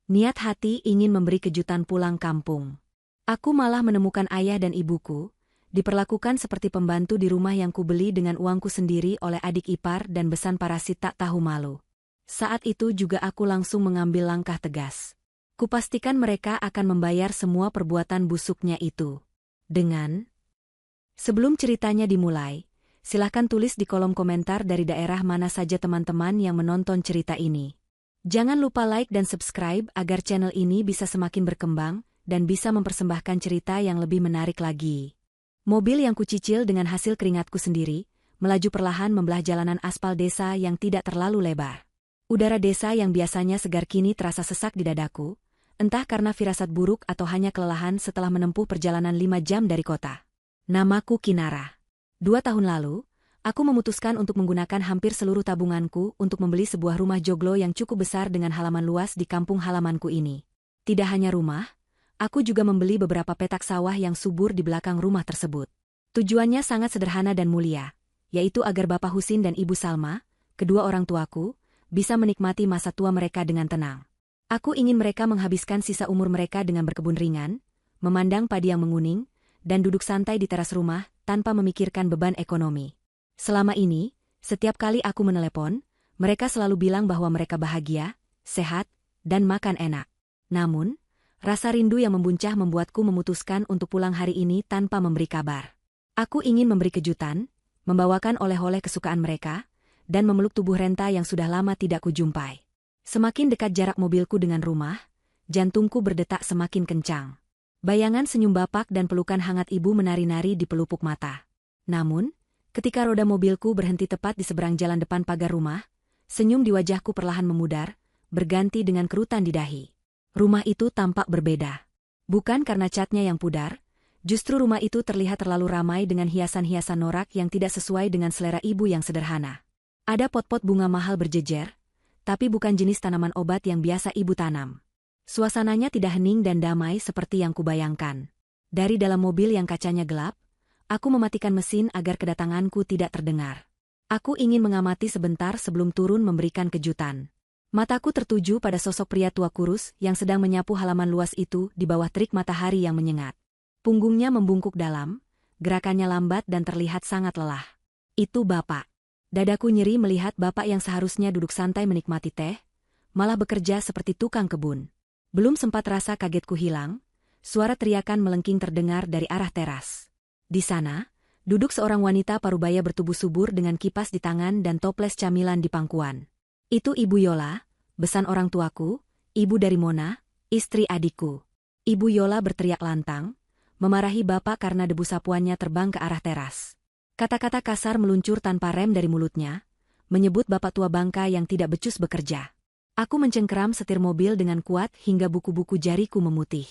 Niat hati ingin memberi kejutan pulang kampung. Aku malah menemukan ayah dan ibuku, diperlakukan seperti pembantu di rumah yang kubeli dengan uangku sendiri oleh adik ipar dan besan parasit tak tahu malu. Saat itu juga aku langsung mengambil langkah tegas. Kupastikan mereka akan membayar semua perbuatan busuknya itu. Sebelum ceritanya dimulai, silahkan tulis di kolom komentar dari daerah mana saja teman-teman yang menonton cerita ini. Jangan lupa like dan subscribe agar channel ini bisa semakin berkembang dan bisa mempersembahkan cerita yang lebih menarik lagi. Mobil yang kucicil dengan hasil keringatku sendiri, melaju perlahan membelah jalanan aspal desa yang tidak terlalu lebar. Udara desa yang biasanya segar kini terasa sesak di dadaku, entah karena firasat buruk atau hanya kelelahan setelah menempuh perjalanan 5 jam dari kota. Namaku Kinara. 2 tahun lalu, aku memutuskan untuk menggunakan hampir seluruh tabunganku untuk membeli sebuah rumah joglo yang cukup besar dengan halaman luas di kampung halamanku ini. Tidak hanya rumah, aku juga membeli beberapa petak sawah yang subur di belakang rumah tersebut. Tujuannya sangat sederhana dan mulia, yaitu agar Bapak Husin dan Ibu Salma, kedua orang tuaku, bisa menikmati masa tua mereka dengan tenang. Aku ingin mereka menghabiskan sisa umur mereka dengan berkebun ringan, memandang padi yang menguning, dan duduk santai di teras rumah tanpa memikirkan beban ekonomi. Selama ini, setiap kali aku menelepon, mereka selalu bilang bahwa mereka bahagia, sehat, dan makan enak. Namun, rasa rindu yang membuncah membuatku memutuskan untuk pulang hari ini tanpa memberi kabar. Aku ingin memberi kejutan, membawakan oleh-oleh kesukaan mereka, dan memeluk tubuh Renta yang sudah lama tidak kujumpai. Semakin dekat jarak mobilku dengan rumah, jantungku berdetak semakin kencang. Bayangan senyum bapak dan pelukan hangat ibu menari-nari di pelupuk mata. Namun, ketika roda mobilku berhenti tepat di seberang jalan depan pagar rumah, senyum di wajahku perlahan memudar, berganti dengan kerutan di dahi. Rumah itu tampak berbeda. Bukan karena catnya yang pudar, justru rumah itu terlihat terlalu ramai dengan hiasan-hiasan norak yang tidak sesuai dengan selera ibu yang sederhana. Ada pot-pot bunga mahal berjejer, tapi bukan jenis tanaman obat yang biasa ibu tanam. Suasananya tidak hening dan damai seperti yang kubayangkan. Dari dalam mobil yang kacanya gelap, aku mematikan mesin agar kedatanganku tidak terdengar. Aku ingin mengamati sebentar sebelum turun memberikan kejutan. Mataku tertuju pada sosok pria tua kurus yang sedang menyapu halaman luas itu di bawah terik matahari yang menyengat. Punggungnya membungkuk dalam, gerakannya lambat dan terlihat sangat lelah. Itu Bapak. Dadaku nyeri melihat Bapak yang seharusnya duduk santai menikmati teh, malah bekerja seperti tukang kebun. Belum sempat rasa kagetku hilang, suara teriakan melengking terdengar dari arah teras. Di sana, duduk seorang wanita parubaya bertubuh subur dengan kipas di tangan dan toples camilan di pangkuan. Itu Ibu Yola, besan orang tuaku, ibu dari Mona, istri adikku. Ibu Yola berteriak lantang, memarahi Bapak karena debu sapuannya terbang ke arah teras. Kata-kata kasar meluncur tanpa rem dari mulutnya, menyebut Bapak tua bangka yang tidak becus bekerja. Aku mencengkeram setir mobil dengan kuat hingga buku-buku jariku memutih.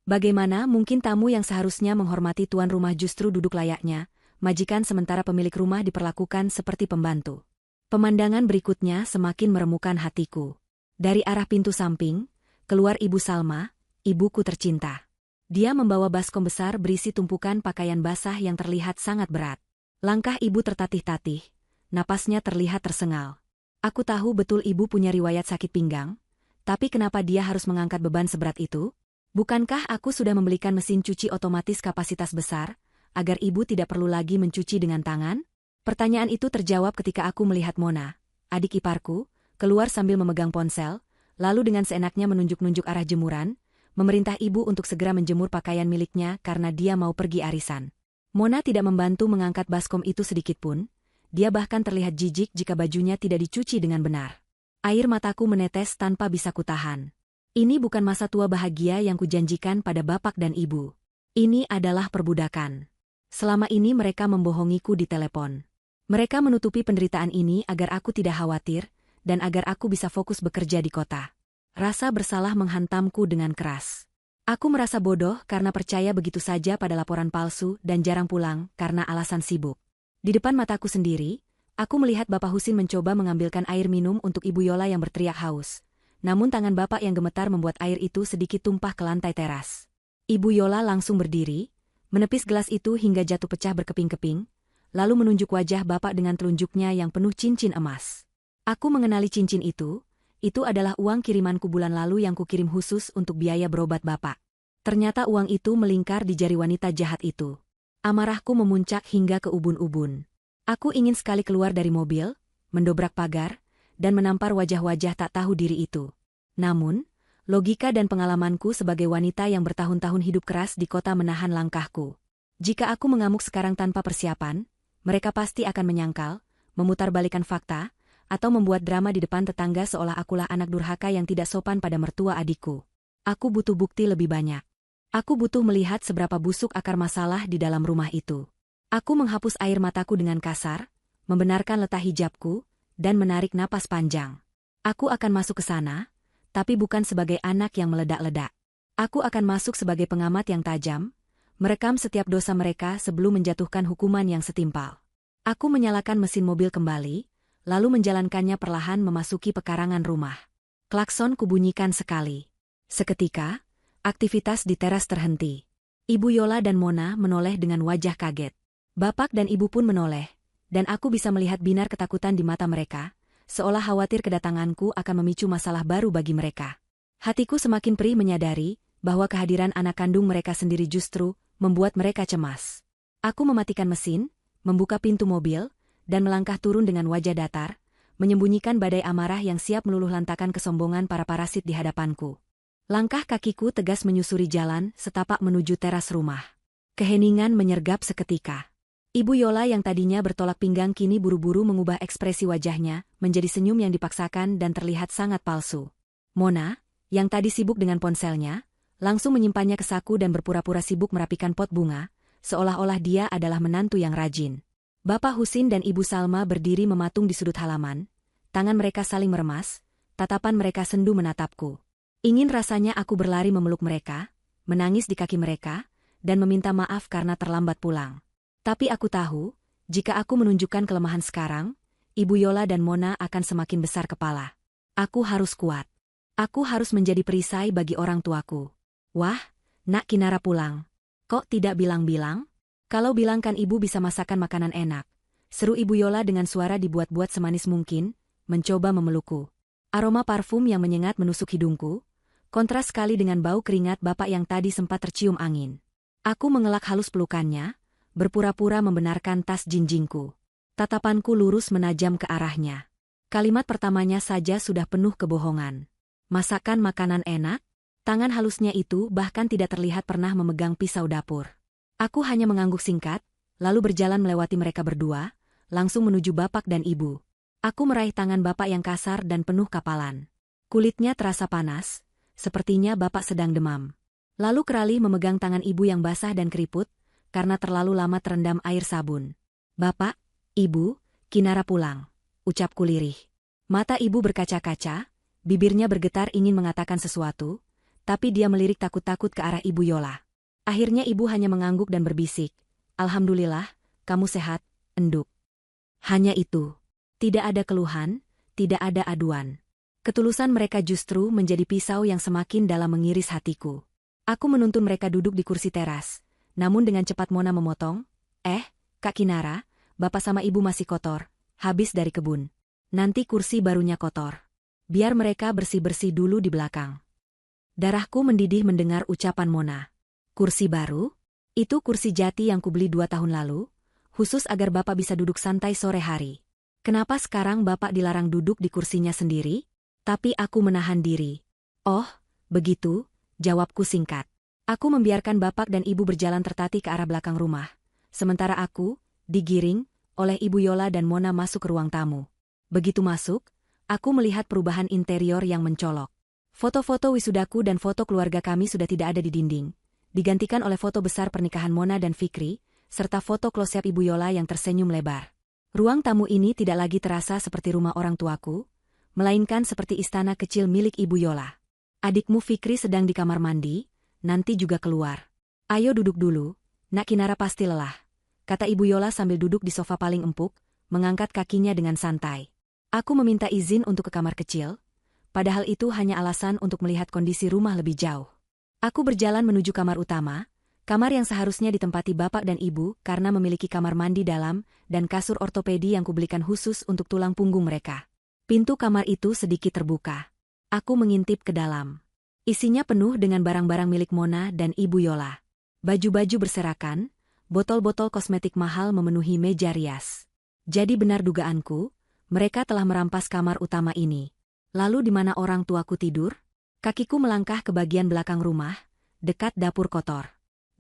Bagaimana mungkin tamu yang seharusnya menghormati tuan rumah justru duduk layaknya, majikan sementara pemilik rumah diperlakukan seperti pembantu. Pemandangan berikutnya semakin meremukan hatiku. Dari arah pintu samping, keluar Ibu Salma, ibuku tercinta. Dia membawa baskom besar berisi tumpukan pakaian basah yang terlihat sangat berat. Langkah ibu tertatih-tatih, napasnya terlihat tersengal. Aku tahu betul ibu punya riwayat sakit pinggang, tapi kenapa dia harus mengangkat beban seberat itu? Bukankah aku sudah membelikan mesin cuci otomatis kapasitas besar, agar ibu tidak perlu lagi mencuci dengan tangan? Pertanyaan itu terjawab ketika aku melihat Mona, adik iparku, keluar sambil memegang ponsel, lalu dengan seenaknya menunjuk-nunjuk arah jemuran, memerintah ibu untuk segera menjemur pakaian miliknya karena dia mau pergi arisan. Mona tidak membantu mengangkat baskom itu sedikitpun, dia bahkan terlihat jijik jika bajunya tidak dicuci dengan benar. Air mataku menetes tanpa bisa kutahan. Ini bukan masa tua bahagia yang kujanjikan pada bapak dan ibu. Ini adalah perbudakan. Selama ini mereka membohongiku di telepon. Mereka menutupi penderitaan ini agar aku tidak khawatir, dan agar aku bisa fokus bekerja di kota. Rasa bersalah menghantamku dengan keras. Aku merasa bodoh karena percaya begitu saja pada laporan palsu dan jarang pulang karena alasan sibuk. Di depan mataku sendiri, aku melihat Bapak Husin mencoba mengambilkan air minum untuk Ibu Yola yang berteriak haus. Namun tangan Bapak yang gemetar membuat air itu sedikit tumpah ke lantai teras. Ibu Yola langsung berdiri, menepis gelas itu hingga jatuh pecah berkeping-keping, lalu menunjuk wajah Bapak dengan telunjuknya yang penuh cincin emas. Aku mengenali cincin itu, Itu adalah uang kirimanku bulan lalu yang kukirim khusus untuk biaya berobat Bapak. Ternyata uang itu melingkar di jari wanita jahat itu. Amarahku memuncak hingga ke ubun-ubun. Aku ingin sekali keluar dari mobil, mendobrak pagar, dan menampar wajah-wajah tak tahu diri itu. Namun, logika dan pengalamanku sebagai wanita yang bertahun-tahun hidup keras di kota menahan langkahku. Jika aku mengamuk sekarang tanpa persiapan, mereka pasti akan menyangkal, memutarbalikkan fakta, atau membuat drama di depan tetangga seolah akulah anak durhaka yang tidak sopan pada mertua adikku. Aku butuh bukti lebih banyak. Aku butuh melihat seberapa busuk akar masalah di dalam rumah itu. Aku menghapus air mataku dengan kasar, membenarkan letak hijabku, dan menarik napas panjang. Aku akan masuk ke sana, tapi bukan sebagai anak yang meledak-ledak. Aku akan masuk sebagai pengamat yang tajam, merekam setiap dosa mereka sebelum menjatuhkan hukuman yang setimpal. Aku menyalakan mesin mobil kembali, lalu menjalankannya perlahan memasuki pekarangan rumah. Klakson kubunyikan sekali. Seketika, aktivitas di teras terhenti. Ibu Yola dan Mona menoleh dengan wajah kaget. Bapak dan ibu pun menoleh, dan aku bisa melihat binar ketakutan di mata mereka, seolah khawatir kedatanganku akan memicu masalah baru bagi mereka. Hatiku semakin perih menyadari bahwa kehadiran anak kandung mereka sendiri justru membuat mereka cemas. Aku mematikan mesin, membuka pintu mobil, dan melangkah turun dengan wajah datar, menyembunyikan badai amarah yang siap meluluhlantakan kesombongan para parasit di hadapanku. Langkah kakiku tegas menyusuri jalan setapak menuju teras rumah. Keheningan menyergap seketika. Ibu Yola yang tadinya bertolak pinggang kini buru-buru mengubah ekspresi wajahnya menjadi senyum yang dipaksakan dan terlihat sangat palsu. Mona, yang tadi sibuk dengan ponselnya, langsung menyimpannya ke saku dan berpura-pura sibuk merapikan pot bunga, seolah-olah dia adalah menantu yang rajin. Bapak Husin dan Ibu Salma berdiri mematung di sudut halaman, tangan mereka saling meremas, tatapan mereka sendu menatapku. Ingin rasanya aku berlari memeluk mereka, menangis di kaki mereka, dan meminta maaf karena terlambat pulang. Tapi aku tahu, jika aku menunjukkan kelemahan sekarang, Ibu Yola dan Mona akan semakin besar kepala. Aku harus kuat. Aku harus menjadi perisai bagi orang tuaku. Wah, Nak Kinara pulang. Kok tidak bilang-bilang? Kalau bilang kan ibu bisa masakan makanan enak. Seru Ibu Yola dengan suara dibuat-buat semanis mungkin, mencoba memelukku. Aroma parfum yang menyengat menusuk hidungku, kontras sekali dengan bau keringat bapak yang tadi sempat tercium angin. Aku mengelak halus pelukannya, berpura-pura membenarkan tas jinjingku. Tatapanku lurus menajam ke arahnya. Kalimat pertamanya saja sudah penuh kebohongan. Masakan makanan enak? Tangan halusnya itu bahkan tidak terlihat pernah memegang pisau dapur. Aku hanya mengangguk singkat, lalu berjalan melewati mereka berdua, langsung menuju bapak dan ibu. Aku meraih tangan bapak yang kasar dan penuh kapalan. Kulitnya terasa panas, sepertinya bapak sedang demam. Lalu keralih memegang tangan ibu yang basah dan keriput, karena terlalu lama terendam air sabun. Bapak, ibu, Kinara pulang, ucapku lirih. Mata ibu berkaca-kaca, bibirnya bergetar ingin mengatakan sesuatu, tapi dia melirik takut-takut ke arah Ibu Yola. Akhirnya ibu hanya mengangguk dan berbisik, "Alhamdulillah, kamu sehat, enduk." Hanya itu. Tidak ada keluhan, tidak ada aduan. Ketulusan mereka justru menjadi pisau yang semakin dalam mengiris hatiku. Aku menuntun mereka duduk di kursi teras, namun dengan cepat Mona memotong, Kak Kinara, bapak sama ibu masih kotor, habis dari kebun. Nanti kursi barunya kotor. Biar mereka bersih-bersih dulu di belakang." Darahku mendidih mendengar ucapan Mona. Kursi baru? Itu kursi jati yang kubeli 2 tahun lalu, khusus agar bapak bisa duduk santai sore hari. Kenapa sekarang bapak dilarang duduk di kursinya sendiri? Tapi aku menahan diri. Oh, begitu, jawabku singkat. Aku membiarkan bapak dan ibu berjalan tertatih ke arah belakang rumah. Sementara aku, digiring, oleh Ibu Yola dan Mona masuk ke ruang tamu. Begitu masuk, aku melihat perubahan interior yang mencolok. Foto-foto wisudaku dan foto keluarga kami sudah tidak ada di dinding. Digantikan oleh foto besar pernikahan Mona dan Fikri, serta foto close-up Ibu Yola yang tersenyum lebar. Ruang tamu ini tidak lagi terasa seperti rumah orang tuaku, melainkan seperti istana kecil milik Ibu Yola. Adikmu Fikri sedang di kamar mandi, nanti juga keluar. Ayo duduk dulu, Nak Kinara pasti lelah, kata Ibu Yola sambil duduk di sofa paling empuk, mengangkat kakinya dengan santai. Aku meminta izin untuk ke kamar kecil, padahal itu hanya alasan untuk melihat kondisi rumah lebih jauh. Aku berjalan menuju kamar utama, kamar yang seharusnya ditempati bapak dan ibu karena memiliki kamar mandi dalam dan kasur ortopedi yang kubelikan khusus untuk tulang punggung mereka. Pintu kamar itu sedikit terbuka. Aku mengintip ke dalam. Isinya penuh dengan barang-barang milik Mona dan Ibu Yola. Baju-baju berserakan, botol-botol kosmetik mahal memenuhi meja rias. Jadi benar dugaanku, mereka telah merampas kamar utama ini. Lalu di mana orang tuaku tidur? Kakiku melangkah ke bagian belakang rumah, dekat dapur kotor.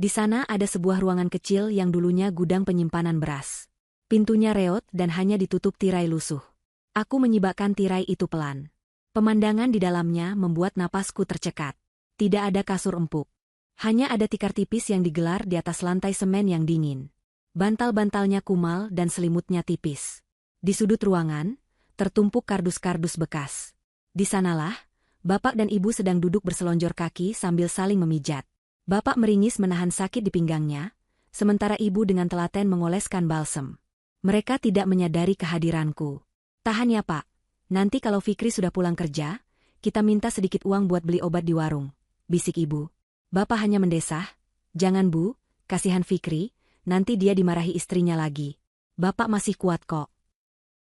Di sana ada sebuah ruangan kecil yang dulunya gudang penyimpanan beras. Pintunya reot dan hanya ditutup tirai lusuh. Aku menyibakkan tirai itu pelan. Pemandangan di dalamnya membuat napasku tercekat. Tidak ada kasur empuk. Hanya ada tikar tipis yang digelar di atas lantai semen yang dingin. Bantal-bantalnya kumal dan selimutnya tipis. Di sudut ruangan, tertumpuk kardus-kardus bekas. Di sanalah, bapak dan ibu sedang duduk berselonjor kaki sambil saling memijat. Bapak meringis menahan sakit di pinggangnya, sementara ibu dengan telaten mengoleskan balsem. Mereka tidak menyadari kehadiranku. Tahan ya pak. Nanti kalau Fikri sudah pulang kerja, kita minta sedikit uang buat beli obat di warung, bisik ibu. Bapak hanya mendesah, jangan bu, kasihan Fikri, nanti dia dimarahi istrinya lagi. Bapak masih kuat kok.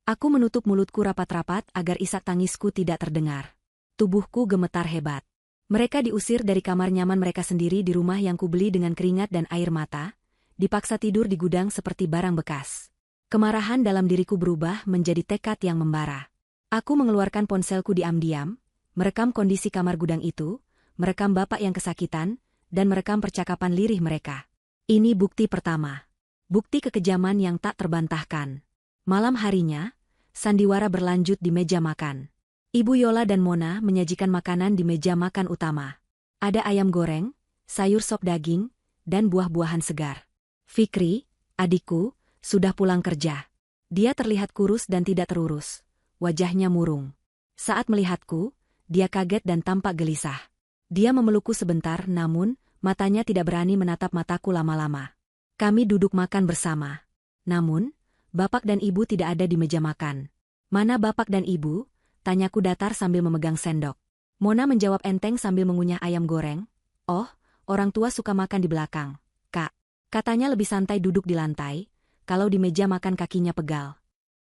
Aku menutup mulutku rapat-rapat agar isak tangisku tidak terdengar. Tubuhku gemetar hebat. Mereka diusir dari kamar nyaman mereka sendiri di rumah yang kubeli dengan keringat dan air mata, dipaksa tidur di gudang seperti barang bekas. Kemarahan dalam diriku berubah menjadi tekad yang membara. Aku mengeluarkan ponselku diam-diam, merekam kondisi kamar gudang itu, merekam bapak yang kesakitan, dan merekam percakapan lirih mereka. Ini bukti pertama. Bukti kekejaman yang tak terbantahkan. Malam harinya, sandiwara berlanjut di meja makan. Ibu Yola dan Mona menyajikan makanan di meja makan utama. Ada ayam goreng, sayur sop daging, dan buah-buahan segar. Fikri, adikku, sudah pulang kerja. Dia terlihat kurus dan tidak terurus. Wajahnya murung. Saat melihatku, dia kaget dan tampak gelisah. Dia memelukku sebentar namun, matanya tidak berani menatap mataku lama-lama. Kami duduk makan bersama. Namun, bapak dan ibu tidak ada di meja makan. Mana bapak dan ibu? Tanyaku datar sambil memegang sendok. Mona menjawab enteng sambil mengunyah ayam goreng. Oh, orang tua suka makan di belakang, kak. Katanya lebih santai duduk di lantai, kalau di meja makan kakinya pegal.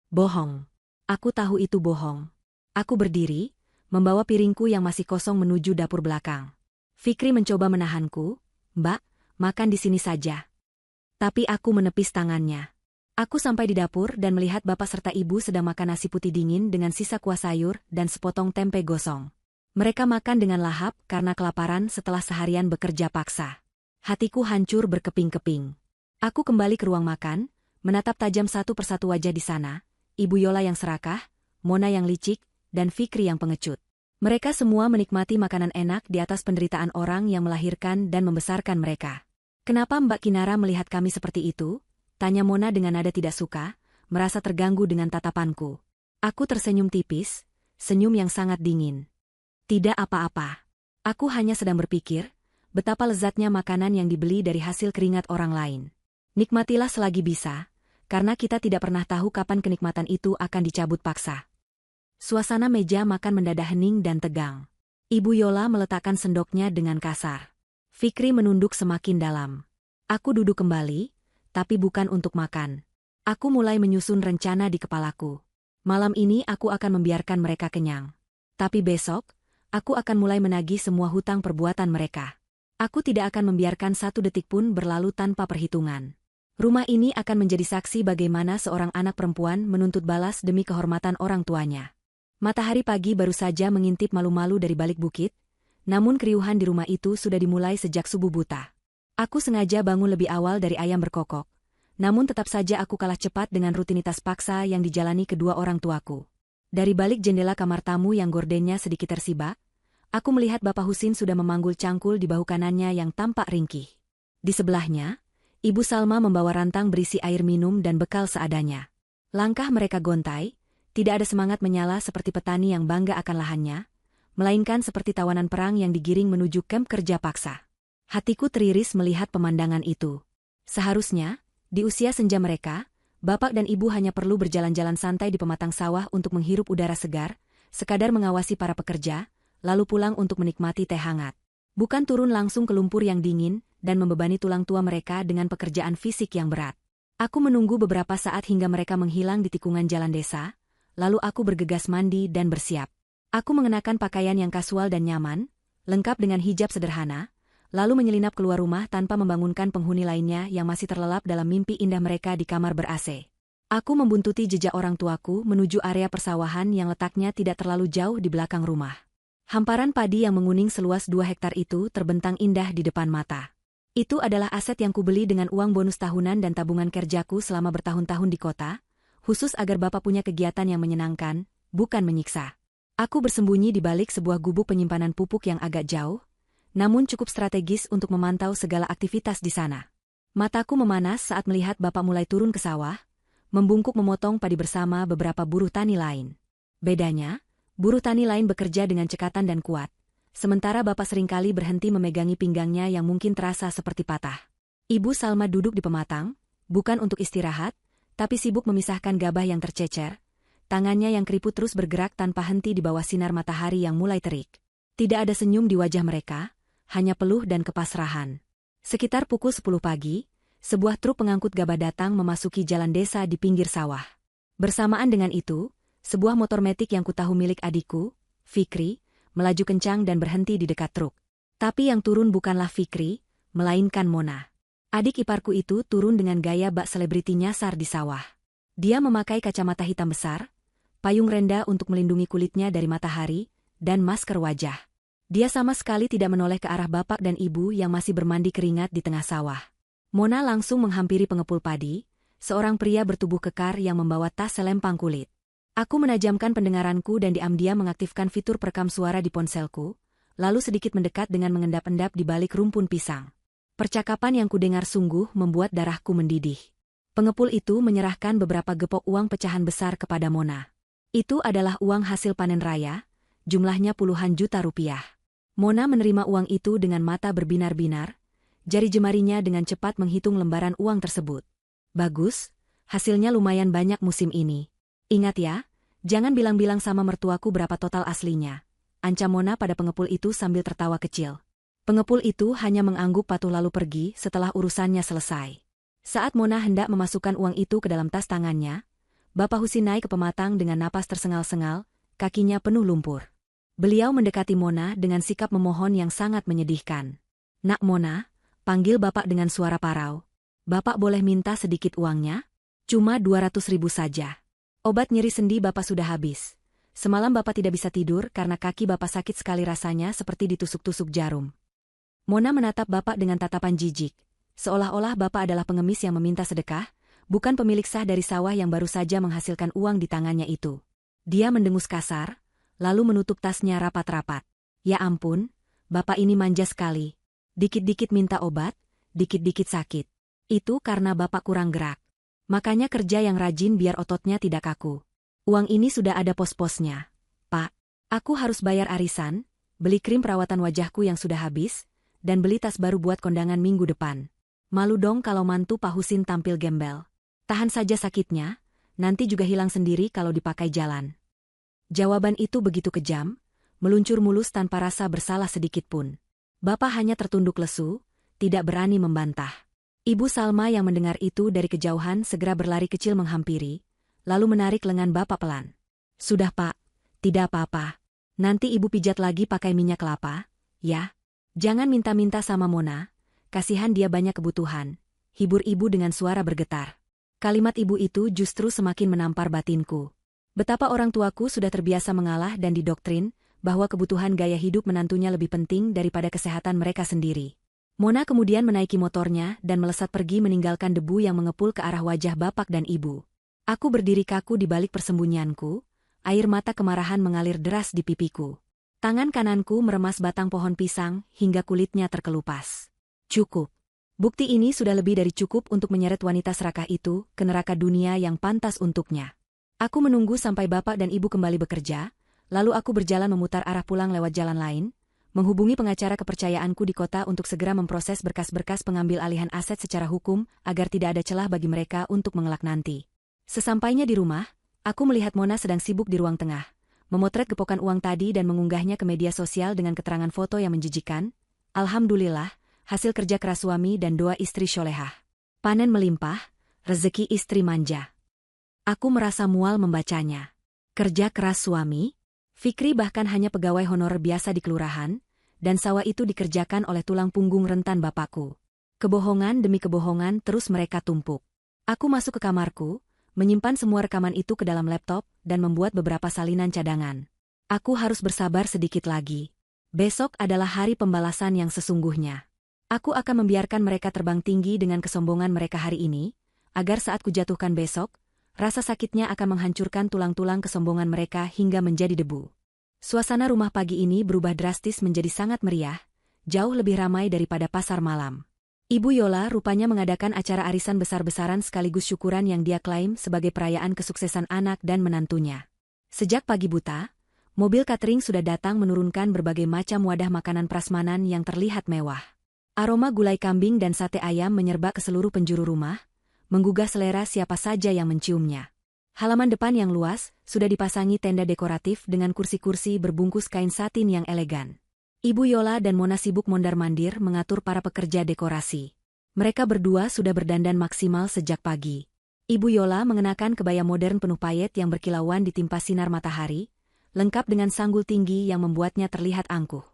Bohong. Aku tahu itu bohong. Aku berdiri, membawa piringku yang masih kosong menuju dapur belakang. Fikri mencoba menahanku, Mbak, makan di sini saja. Tapi aku menepis tangannya. Aku sampai di dapur dan melihat bapak serta ibu sedang makan nasi putih dingin dengan sisa kuah sayur dan sepotong tempe gosong. Mereka makan dengan lahap karena kelaparan setelah seharian bekerja paksa. Hatiku hancur berkeping-keping. Aku kembali ke ruang makan, menatap tajam satu persatu wajah di sana. Ibu Yola yang serakah, Mona yang licik, dan Fikri yang pengecut. Mereka semua menikmati makanan enak di atas penderitaan orang yang melahirkan dan membesarkan mereka. Kenapa Mbak Kinara melihat kami seperti itu? Tanya Mona dengan nada tidak suka, merasa terganggu dengan tatapanku. Aku tersenyum tipis, senyum yang sangat dingin. Tidak apa-apa. Aku hanya sedang berpikir, betapa lezatnya makanan yang dibeli dari hasil keringat orang lain. Nikmatilah selagi bisa, karena kita tidak pernah tahu kapan kenikmatan itu akan dicabut paksa. Suasana meja makan mendadak hening dan tegang. Ibu Yola meletakkan sendoknya dengan kasar. Fikri menunduk semakin dalam. Aku duduk kembali, tapi bukan untuk makan. Aku mulai menyusun rencana di kepalaku. Malam ini aku akan membiarkan mereka kenyang. Tapi besok, aku akan mulai menagih semua hutang perbuatan mereka. Aku tidak akan membiarkan satu detik pun berlalu tanpa perhitungan. Rumah ini akan menjadi saksi bagaimana seorang anak perempuan menuntut balas demi kehormatan orang tuanya. Matahari pagi baru saja mengintip malu-malu dari balik bukit, namun keriuhan di rumah itu sudah dimulai sejak subuh buta. Aku sengaja bangun lebih awal dari ayam berkokok, namun tetap saja aku kalah cepat dengan rutinitas paksa yang dijalani kedua orang tuaku. Dari balik jendela kamar tamu yang gordennya sedikit tersibak, aku melihat Bapak Husin sudah memanggul cangkul di bahu kanannya yang tampak ringkih. Di sebelahnya, Ibu Salma membawa rantang berisi air minum dan bekal seadanya. Langkah mereka gontai, tidak ada semangat menyala seperti petani yang bangga akan lahannya, melainkan seperti tawanan perang yang digiring menuju kamp kerja paksa. Hatiku teriris melihat pemandangan itu. Seharusnya, di usia senja mereka, bapak dan ibu hanya perlu berjalan-jalan santai di pematang sawah untuk menghirup udara segar, sekadar mengawasi para pekerja, lalu pulang untuk menikmati teh hangat. Bukan turun langsung ke lumpur yang dingin, dan membebani tulang tua mereka dengan pekerjaan fisik yang berat. Aku menunggu beberapa saat hingga mereka menghilang di tikungan jalan desa, lalu aku bergegas mandi dan bersiap. Aku mengenakan pakaian yang kasual dan nyaman, lengkap dengan hijab sederhana, lalu menyelinap keluar rumah tanpa membangunkan penghuni lainnya yang masih terlelap dalam mimpi indah mereka di kamar ber-AC. Aku membuntuti jejak orang tuaku menuju area persawahan yang letaknya tidak terlalu jauh di belakang rumah. Hamparan padi yang menguning seluas 2 hektar itu terbentang indah di depan mata. Itu adalah aset yang kubeli dengan uang bonus tahunan dan tabungan kerjaku selama bertahun-tahun di kota, khusus agar Bapak punya kegiatan yang menyenangkan, bukan menyiksa. Aku bersembunyi di balik sebuah gubuk penyimpanan pupuk yang agak jauh, namun cukup strategis untuk memantau segala aktivitas di sana. Mataku memanas saat melihat Bapak mulai turun ke sawah, membungkuk memotong padi bersama beberapa buruh tani lain. Bedanya, buruh tani lain bekerja dengan cekatan dan kuat, sementara Bapak seringkali berhenti memegangi pinggangnya yang mungkin terasa seperti patah. Ibu Salma duduk di pematang, bukan untuk istirahat, tapi sibuk memisahkan gabah yang tercecer. Tangannya yang keriput terus bergerak tanpa henti di bawah sinar matahari yang mulai terik. Tidak ada senyum di wajah mereka, hanya peluh dan kepasrahan. Sekitar pukul 10 pagi, sebuah truk pengangkut gabah datang memasuki jalan desa di pinggir sawah. Bersamaan dengan itu, sebuah motor metik yang kutahu milik adikku, Fikri, melaju kencang dan berhenti di dekat truk. Tapi yang turun bukanlah Fikri, melainkan Mona. Adik iparku itu turun dengan gaya bak selebriti nyasar di sawah. Dia memakai kacamata hitam besar, payung renda untuk melindungi kulitnya dari matahari, dan masker wajah. Dia sama sekali tidak menoleh ke arah bapak dan ibu yang masih bermandi keringat di tengah sawah. Mona langsung menghampiri pengepul padi, seorang pria bertubuh kekar yang membawa tas selempang kulit. Aku menajamkan pendengaranku dan diam-diam mengaktifkan fitur perekam suara di ponselku, lalu sedikit mendekat dengan mengendap-endap di balik rumpun pisang. Percakapan yang kudengar sungguh membuat darahku mendidih. Pengepul itu menyerahkan beberapa gepok uang pecahan besar kepada Mona. Itu adalah uang hasil panen raya, jumlahnya puluhan juta rupiah. Mona menerima uang itu dengan mata berbinar-binar, jari jemarinya dengan cepat menghitung lembaran uang tersebut. Bagus, hasilnya lumayan banyak musim ini. Ingat ya, jangan bilang-bilang sama mertuaku berapa total aslinya, ancam Mona pada pengepul itu sambil tertawa kecil. Pengepul itu hanya mengangguk patuh lalu pergi setelah urusannya selesai. Saat Mona hendak memasukkan uang itu ke dalam tas tangannya, Bapak Husin naik ke pematang dengan napas tersengal-sengal, kakinya penuh lumpur. Beliau mendekati Mona dengan sikap memohon yang sangat menyedihkan. "Nak Mona," panggil Bapak dengan suara parau. "Bapak boleh minta sedikit uangnya? Cuma 200.000 saja. Obat nyeri sendi Bapak sudah habis. Semalam Bapak tidak bisa tidur karena kaki Bapak sakit sekali rasanya seperti ditusuk-tusuk jarum." Mona menatap Bapak dengan tatapan jijik, seolah-olah Bapak adalah pengemis yang meminta sedekah, bukan pemilik sah dari sawah yang baru saja menghasilkan uang di tangannya itu. Dia mendengus kasar, lalu menutup tasnya rapat-rapat. "Ya ampun, Bapak ini manja sekali. Dikit-dikit minta obat, dikit-dikit sakit. Itu karena Bapak kurang gerak. Makanya kerja yang rajin biar ototnya tidak kaku. Uang ini sudah ada pos-posnya. Pak, aku harus bayar arisan, beli krim perawatan wajahku yang sudah habis, dan beli tas baru buat kondangan minggu depan. Malu dong kalau mantu Pak Husin tampil gembel. Tahan saja sakitnya, nanti juga hilang sendiri kalau dipakai jalan." Jawaban itu begitu kejam, meluncur mulus tanpa rasa bersalah sedikit pun. Bapak hanya tertunduk lesu, tidak berani membantah. Ibu Salma yang mendengar itu dari kejauhan segera berlari kecil menghampiri, lalu menarik lengan Bapak pelan. "Sudah Pak, tidak apa-apa. Nanti Ibu pijat lagi pakai minyak kelapa, ya? Jangan minta-minta sama Mona, kasihan dia banyak kebutuhan," hibur ibu dengan suara bergetar. Kalimat ibu itu justru semakin menampar batinku. Betapa orang tuaku sudah terbiasa mengalah dan didoktrin bahwa kebutuhan gaya hidup menantunya lebih penting daripada kesehatan mereka sendiri. Mona kemudian menaiki motornya dan melesat pergi meninggalkan debu yang mengepul ke arah wajah bapak dan ibu. Aku berdiri kaku di balik persembunyianku, air mata kemarahan mengalir deras di pipiku. Tangan kananku meremas batang pohon pisang hingga kulitnya terkelupas. Cukup. Bukti ini sudah lebih dari cukup untuk menyeret wanita serakah itu ke neraka dunia yang pantas untuknya. Aku menunggu sampai bapak dan ibu kembali bekerja, lalu aku berjalan memutar arah pulang lewat jalan lain, menghubungi pengacara kepercayaanku di kota untuk segera memproses berkas-berkas pengambil alihan aset secara hukum agar tidak ada celah bagi mereka untuk mengelak nanti. Sesampainya di rumah, aku melihat Mona sedang sibuk di ruang tengah, memotret gepokan uang tadi dan mengunggahnya ke media sosial dengan keterangan foto yang menjijikan. Alhamdulillah, hasil kerja keras suami dan doa istri solehah. Panen melimpah, rezeki istri manja. Aku merasa mual membacanya. Kerja keras suami? Fikri bahkan hanya pegawai honorer biasa di kelurahan, dan sawah itu dikerjakan oleh tulang punggung rentan bapakku. Kebohongan demi kebohongan terus mereka tumpuk. Aku masuk ke kamarku, menyimpan semua rekaman itu ke dalam laptop, dan membuat beberapa salinan cadangan. Aku harus bersabar sedikit lagi. Besok adalah hari pembalasan yang sesungguhnya. Aku akan membiarkan mereka terbang tinggi dengan kesombongan mereka hari ini, agar saat kujatuhkan besok, rasa sakitnya akan menghancurkan tulang-tulang kesombongan mereka hingga menjadi debu. Suasana rumah pagi ini berubah drastis menjadi sangat meriah, jauh lebih ramai daripada pasar malam. Ibu Yola rupanya mengadakan acara arisan besar-besaran sekaligus syukuran yang dia klaim sebagai perayaan kesuksesan anak dan menantunya. Sejak pagi buta, mobil catering sudah datang menurunkan berbagai macam wadah makanan prasmanan yang terlihat mewah. Aroma gulai kambing dan sate ayam menyerba ke seluruh penjuru rumah, menggugah selera siapa saja yang menciumnya. Halaman depan yang luas sudah dipasangi tenda dekoratif dengan kursi-kursi berbungkus kain satin yang elegan. Ibu Yola dan Mona sibuk mondar-mandir mengatur para pekerja dekorasi. Mereka berdua sudah berdandan maksimal sejak pagi. Ibu Yola mengenakan kebaya modern penuh payet yang berkilauan ditimpa sinar matahari, lengkap dengan sanggul tinggi yang membuatnya terlihat angkuh.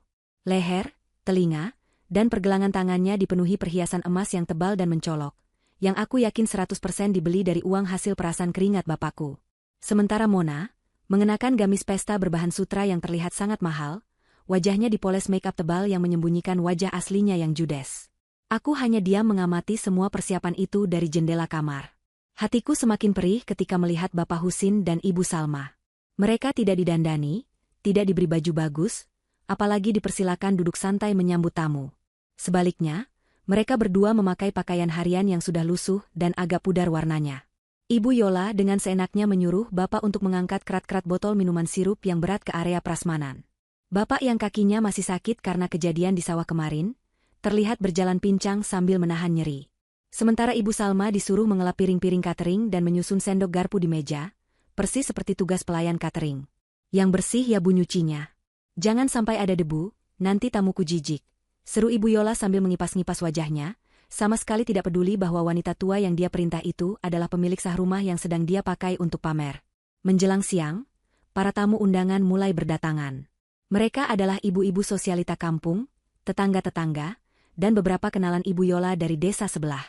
Leher, telinga, dan pergelangan tangannya dipenuhi perhiasan emas yang tebal dan mencolok, yang aku yakin 100% dibeli dari uang hasil perasan keringat bapakku. Sementara Mona, mengenakan gamis pesta berbahan sutra yang terlihat sangat mahal, wajahnya dipoles make up tebal yang menyembunyikan wajah aslinya yang judes. Aku hanya diam mengamati semua persiapan itu dari jendela kamar. Hatiku semakin perih ketika melihat Bapak Husin dan Ibu Salma. Mereka tidak didandani, tidak diberi baju bagus, apalagi dipersilakan duduk santai menyambut tamu. Sebaliknya, mereka berdua memakai pakaian harian yang sudah lusuh dan agak pudar warnanya. Ibu Yola dengan seenaknya menyuruh Bapak untuk mengangkat kerat-kerat botol minuman sirup yang berat ke area prasmanan. Bapak yang kakinya masih sakit karena kejadian di sawah kemarin, terlihat berjalan pincang sambil menahan nyeri. Sementara Ibu Salma disuruh mengelap piring-piring catering dan menyusun sendok garpu di meja, persis seperti tugas pelayan catering. Yang bersih ya Bu nyucinya. Jangan sampai ada debu, nanti tamuku jijik. Seru Ibu Yola sambil mengipas-ngipas wajahnya, sama sekali tidak peduli bahwa wanita tua yang dia perintah itu adalah pemilik sah rumah yang sedang dia pakai untuk pamer. Menjelang siang, para tamu undangan mulai berdatangan. Mereka adalah ibu-ibu sosialita kampung, tetangga-tetangga, dan beberapa kenalan Ibu Yola dari desa sebelah.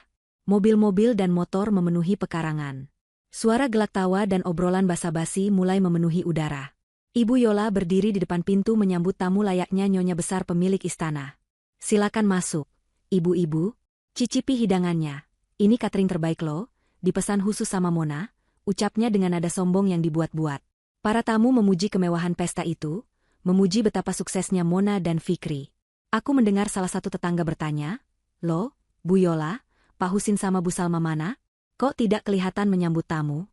Mobil-mobil dan motor memenuhi pekarangan. Suara gelak tawa dan obrolan basa-basi mulai memenuhi udara. Ibu Yola berdiri di depan pintu menyambut tamu layaknya nyonya besar pemilik istana. Silakan masuk, ibu-ibu, cicipi hidangannya. Ini catering terbaik lo, dipesan khusus sama Mona, ucapnya dengan nada sombong yang dibuat-buat. Para tamu memuji kemewahan pesta itu, memuji betapa suksesnya Mona dan Fikri. Aku mendengar salah satu tetangga bertanya, "Loh, Bu Yola, Pak Husin sama Bu Salma mana? Kok tidak kelihatan menyambut tamu?"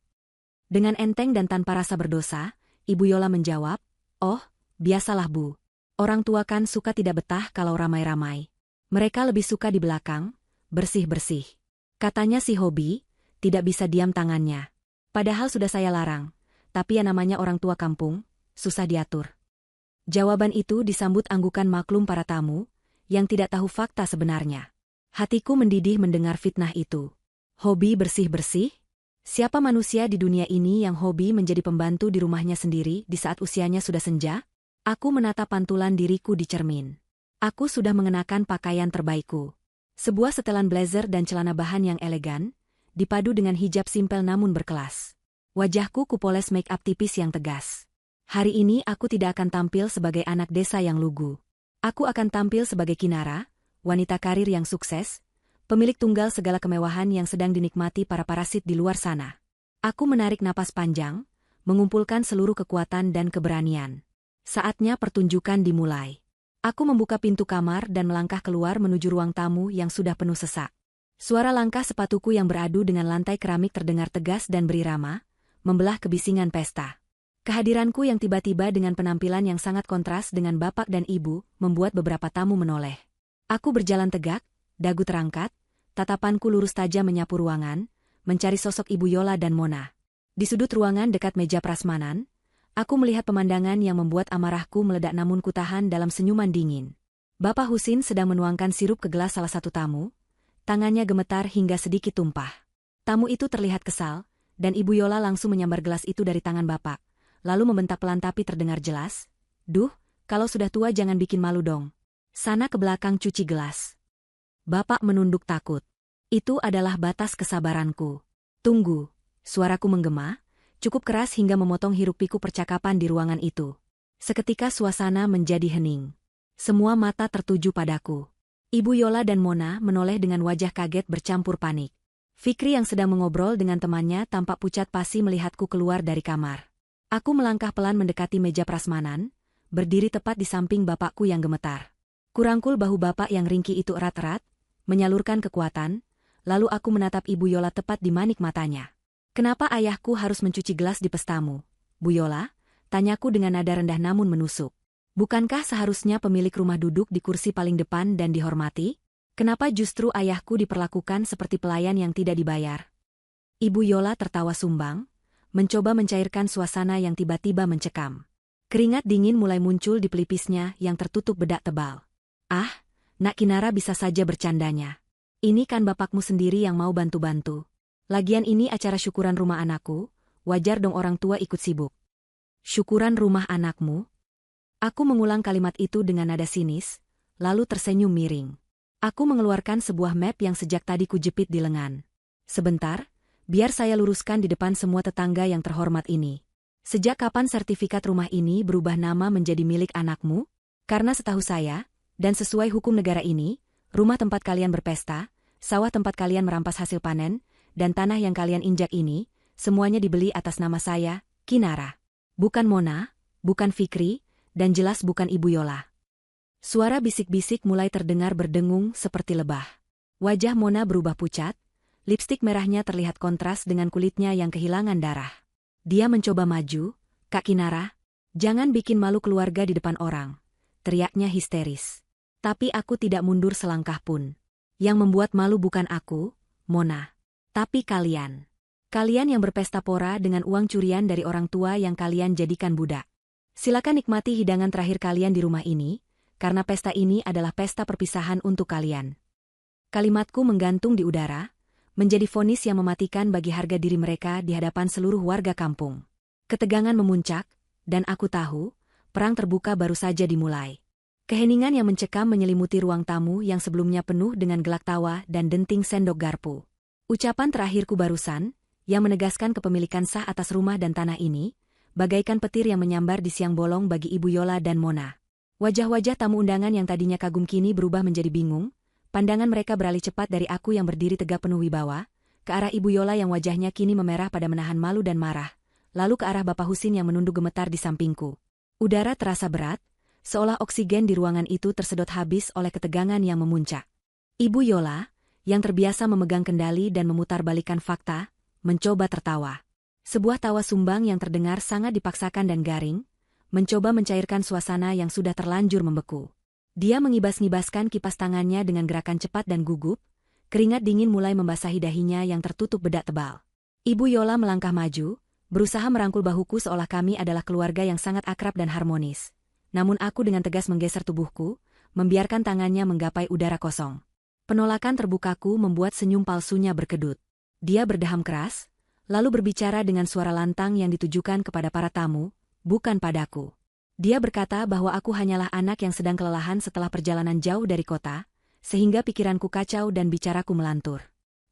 Dengan enteng dan tanpa rasa berdosa, Ibu Yola menjawab, "Oh, biasalah Bu. Orang tua kan suka tidak betah kalau ramai-ramai. Mereka lebih suka di belakang, bersih-bersih. Katanya si hobi, tidak bisa diam tangannya. Padahal sudah saya larang, tapi yang namanya orang tua kampung, susah diatur." Jawaban itu disambut anggukan maklum para tamu, yang tidak tahu fakta sebenarnya. Hatiku mendidih mendengar fitnah itu. Hobi bersih-bersih? Siapa manusia di dunia ini yang hobi menjadi pembantu di rumahnya sendiri di saat usianya sudah senja? Aku menatap pantulan diriku di cermin. Aku sudah mengenakan pakaian terbaikku. Sebuah setelan blazer dan celana bahan yang elegan, dipadu dengan hijab simpel namun berkelas. Wajahku kupoles make up tipis yang tegas. Hari ini aku tidak akan tampil sebagai anak desa yang lugu. Aku akan tampil sebagai Kinara, wanita karir yang sukses, pemilik tunggal segala kemewahan yang sedang dinikmati para parasit di luar sana. Aku menarik napas panjang, mengumpulkan seluruh kekuatan dan keberanian. Saatnya pertunjukan dimulai. Aku membuka pintu kamar dan melangkah keluar menuju ruang tamu yang sudah penuh sesak. Suara langkah sepatuku yang beradu dengan lantai keramik terdengar tegas dan berirama, membelah kebisingan pesta. Kehadiranku yang tiba-tiba dengan penampilan yang sangat kontras dengan bapak dan ibu, membuat beberapa tamu menoleh. Aku berjalan tegak, dagu terangkat, tatapanku lurus tajam menyapu ruangan, mencari sosok Ibu Yola dan Mona. Di sudut ruangan dekat meja prasmanan, aku melihat pemandangan yang membuat amarahku meledak namun kutahan dalam senyuman dingin. Bapak Husin sedang menuangkan sirup ke gelas salah satu tamu, tangannya gemetar hingga sedikit tumpah. Tamu itu terlihat kesal, dan Ibu Yola langsung menyambar gelas itu dari tangan bapak, lalu membentak pelan tapi terdengar jelas, "Duh, kalau sudah tua jangan bikin malu dong. Sana ke belakang cuci gelas." Bapak menunduk takut. Itu adalah batas kesabaranku. "Tunggu," suaraku menggema, cukup keras hingga memotong hiruk-pikuk percakapan di ruangan itu. Seketika suasana menjadi hening. Semua mata tertuju padaku. Ibu Yola dan Mona menoleh dengan wajah kaget bercampur panik. Fikri yang sedang mengobrol dengan temannya tampak pucat pasi melihatku keluar dari kamar. Aku melangkah pelan mendekati meja prasmanan, berdiri tepat di samping bapakku yang gemetar. Kurangkul bahu bapak yang ringkih itu erat-erat, menyalurkan kekuatan, lalu aku menatap Ibu Yola tepat di manik matanya. "Kenapa ayahku harus mencuci gelas di pestamu, Bu Yola?" tanyaku dengan nada rendah namun menusuk. "Bukankah seharusnya pemilik rumah duduk di kursi paling depan dan dihormati? Kenapa justru ayahku diperlakukan seperti pelayan yang tidak dibayar?" Ibu Yola tertawa sumbang, mencoba mencairkan suasana yang tiba-tiba mencekam. Keringat dingin mulai muncul di pelipisnya yang tertutup bedak tebal. "Ah, Nak Kinara bisa saja bercandanya. Ini kan bapakmu sendiri yang mau bantu-bantu. Lagian ini acara syukuran rumah anakku, wajar dong orang tua ikut sibuk." "Syukuran rumah anakmu?" Aku mengulang kalimat itu dengan nada sinis, lalu tersenyum miring. Aku mengeluarkan sebuah map yang sejak tadi kujepit di lengan. "Sebentar, biar saya luruskan di depan semua tetangga yang terhormat ini. Sejak kapan sertifikat rumah ini berubah nama menjadi milik anakmu? Karena setahu saya, dan sesuai hukum negara ini, rumah tempat kalian berpesta, sawah tempat kalian merampas hasil panen, dan tanah yang kalian injak ini, semuanya dibeli atas nama saya, Kinara. Bukan Mona, bukan Fikri, dan jelas bukan Ibu Yola." Suara bisik-bisik mulai terdengar berdengung seperti lebah. Wajah Mona berubah pucat, lipstik merahnya terlihat kontras dengan kulitnya yang kehilangan darah. Dia mencoba maju, "Kak Kinara, jangan bikin malu keluarga di depan orang," teriaknya histeris. Tapi aku tidak mundur selangkah pun. Yang membuat malu bukan aku, Mona, tapi kalian. Kalian yang berpesta pora dengan uang curian dari orang tua yang kalian jadikan budak. Silakan nikmati hidangan terakhir kalian di rumah ini, karena pesta ini adalah pesta perpisahan untuk kalian. Kalimatku menggantung di udara, menjadi vonis yang mematikan bagi harga diri mereka di hadapan seluruh warga kampung. Ketegangan memuncak, dan aku tahu, perang terbuka baru saja dimulai. Keheningan yang mencekam menyelimuti ruang tamu yang sebelumnya penuh dengan gelak tawa dan denting sendok garpu. Ucapan terakhirku barusan, yang menegaskan kepemilikan sah atas rumah dan tanah ini, bagaikan petir yang menyambar di siang bolong bagi Ibu Yola dan Mona. Wajah-wajah tamu undangan yang tadinya kagum kini berubah menjadi bingung, pandangan mereka beralih cepat dari aku yang berdiri tegak penuh wibawa, ke arah Ibu Yola yang wajahnya kini memerah pada menahan malu dan marah, lalu ke arah Bapak Husin yang menunduk gemetar di sampingku. Udara terasa berat, seolah oksigen di ruangan itu tersedot habis oleh ketegangan yang memuncak. Ibu Yola, yang terbiasa memegang kendali dan memutarbalikkan fakta, mencoba tertawa. Sebuah tawa sumbang yang terdengar sangat dipaksakan dan garing, mencoba mencairkan suasana yang sudah terlanjur membeku. Dia mengibas-ngibaskan kipas tangannya dengan gerakan cepat dan gugup, keringat dingin mulai membasahi dahinya yang tertutup bedak tebal. Ibu Yola melangkah maju, berusaha merangkul bahuku seolah kami adalah keluarga yang sangat akrab dan harmonis. Namun aku dengan tegas menggeser tubuhku, membiarkan tangannya menggapai udara kosong. Penolakan terbukaku membuat senyum palsunya berkedut. Dia berdeham keras, lalu berbicara dengan suara lantang yang ditujukan kepada para tamu, bukan padaku. Dia berkata bahwa aku hanyalah anak yang sedang kelelahan setelah perjalanan jauh dari kota, sehingga pikiranku kacau dan bicaraku melantur.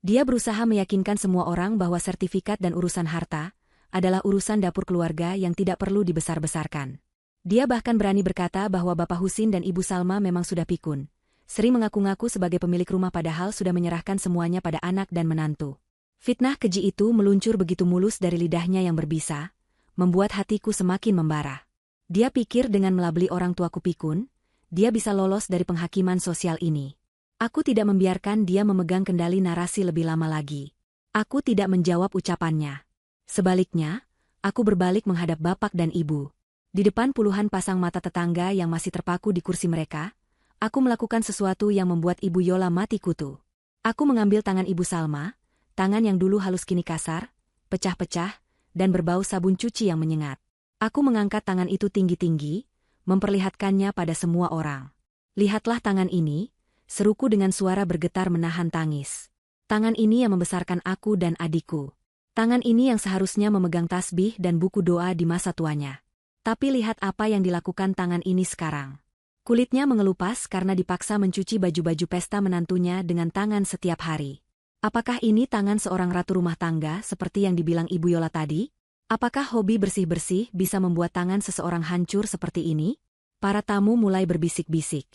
Dia berusaha meyakinkan semua orang bahwa sertifikat dan urusan harta adalah urusan dapur keluarga yang tidak perlu dibesar-besarkan. Dia bahkan berani berkata bahwa Bapak Husin dan Ibu Salma memang sudah pikun, sering mengaku-ngaku sebagai pemilik rumah padahal sudah menyerahkan semuanya pada anak dan menantu. Fitnah keji itu meluncur begitu mulus dari lidahnya yang berbisa, membuat hatiku semakin membara. Dia pikir dengan melabeli orang tuaku pikun, dia bisa lolos dari penghakiman sosial ini. Aku tidak membiarkan dia memegang kendali narasi lebih lama lagi. Aku tidak menjawab ucapannya. Sebaliknya, aku berbalik menghadap bapak dan ibu. Di depan puluhan pasang mata tetangga yang masih terpaku di kursi mereka, aku melakukan sesuatu yang membuat Ibu Yola mati kutu. Aku mengambil tangan Ibu Salma, tangan yang dulu halus kini kasar, pecah-pecah, dan berbau sabun cuci yang menyengat. Aku mengangkat tangan itu tinggi-tinggi, memperlihatkannya pada semua orang. "Lihatlah tangan ini," seruku dengan suara bergetar menahan tangis. "Tangan ini yang membesarkan aku dan adikku. Tangan ini yang seharusnya memegang tasbih dan buku doa di masa tuanya. Tapi lihat apa yang dilakukan tangan ini sekarang. Kulitnya mengelupas karena dipaksa mencuci baju-baju pesta menantunya dengan tangan setiap hari. Apakah ini tangan seorang ratu rumah tangga seperti yang dibilang Ibu Yola tadi? Apakah hobi bersih-bersih bisa membuat tangan seseorang hancur seperti ini? Para tamu mulai berbisik-bisik.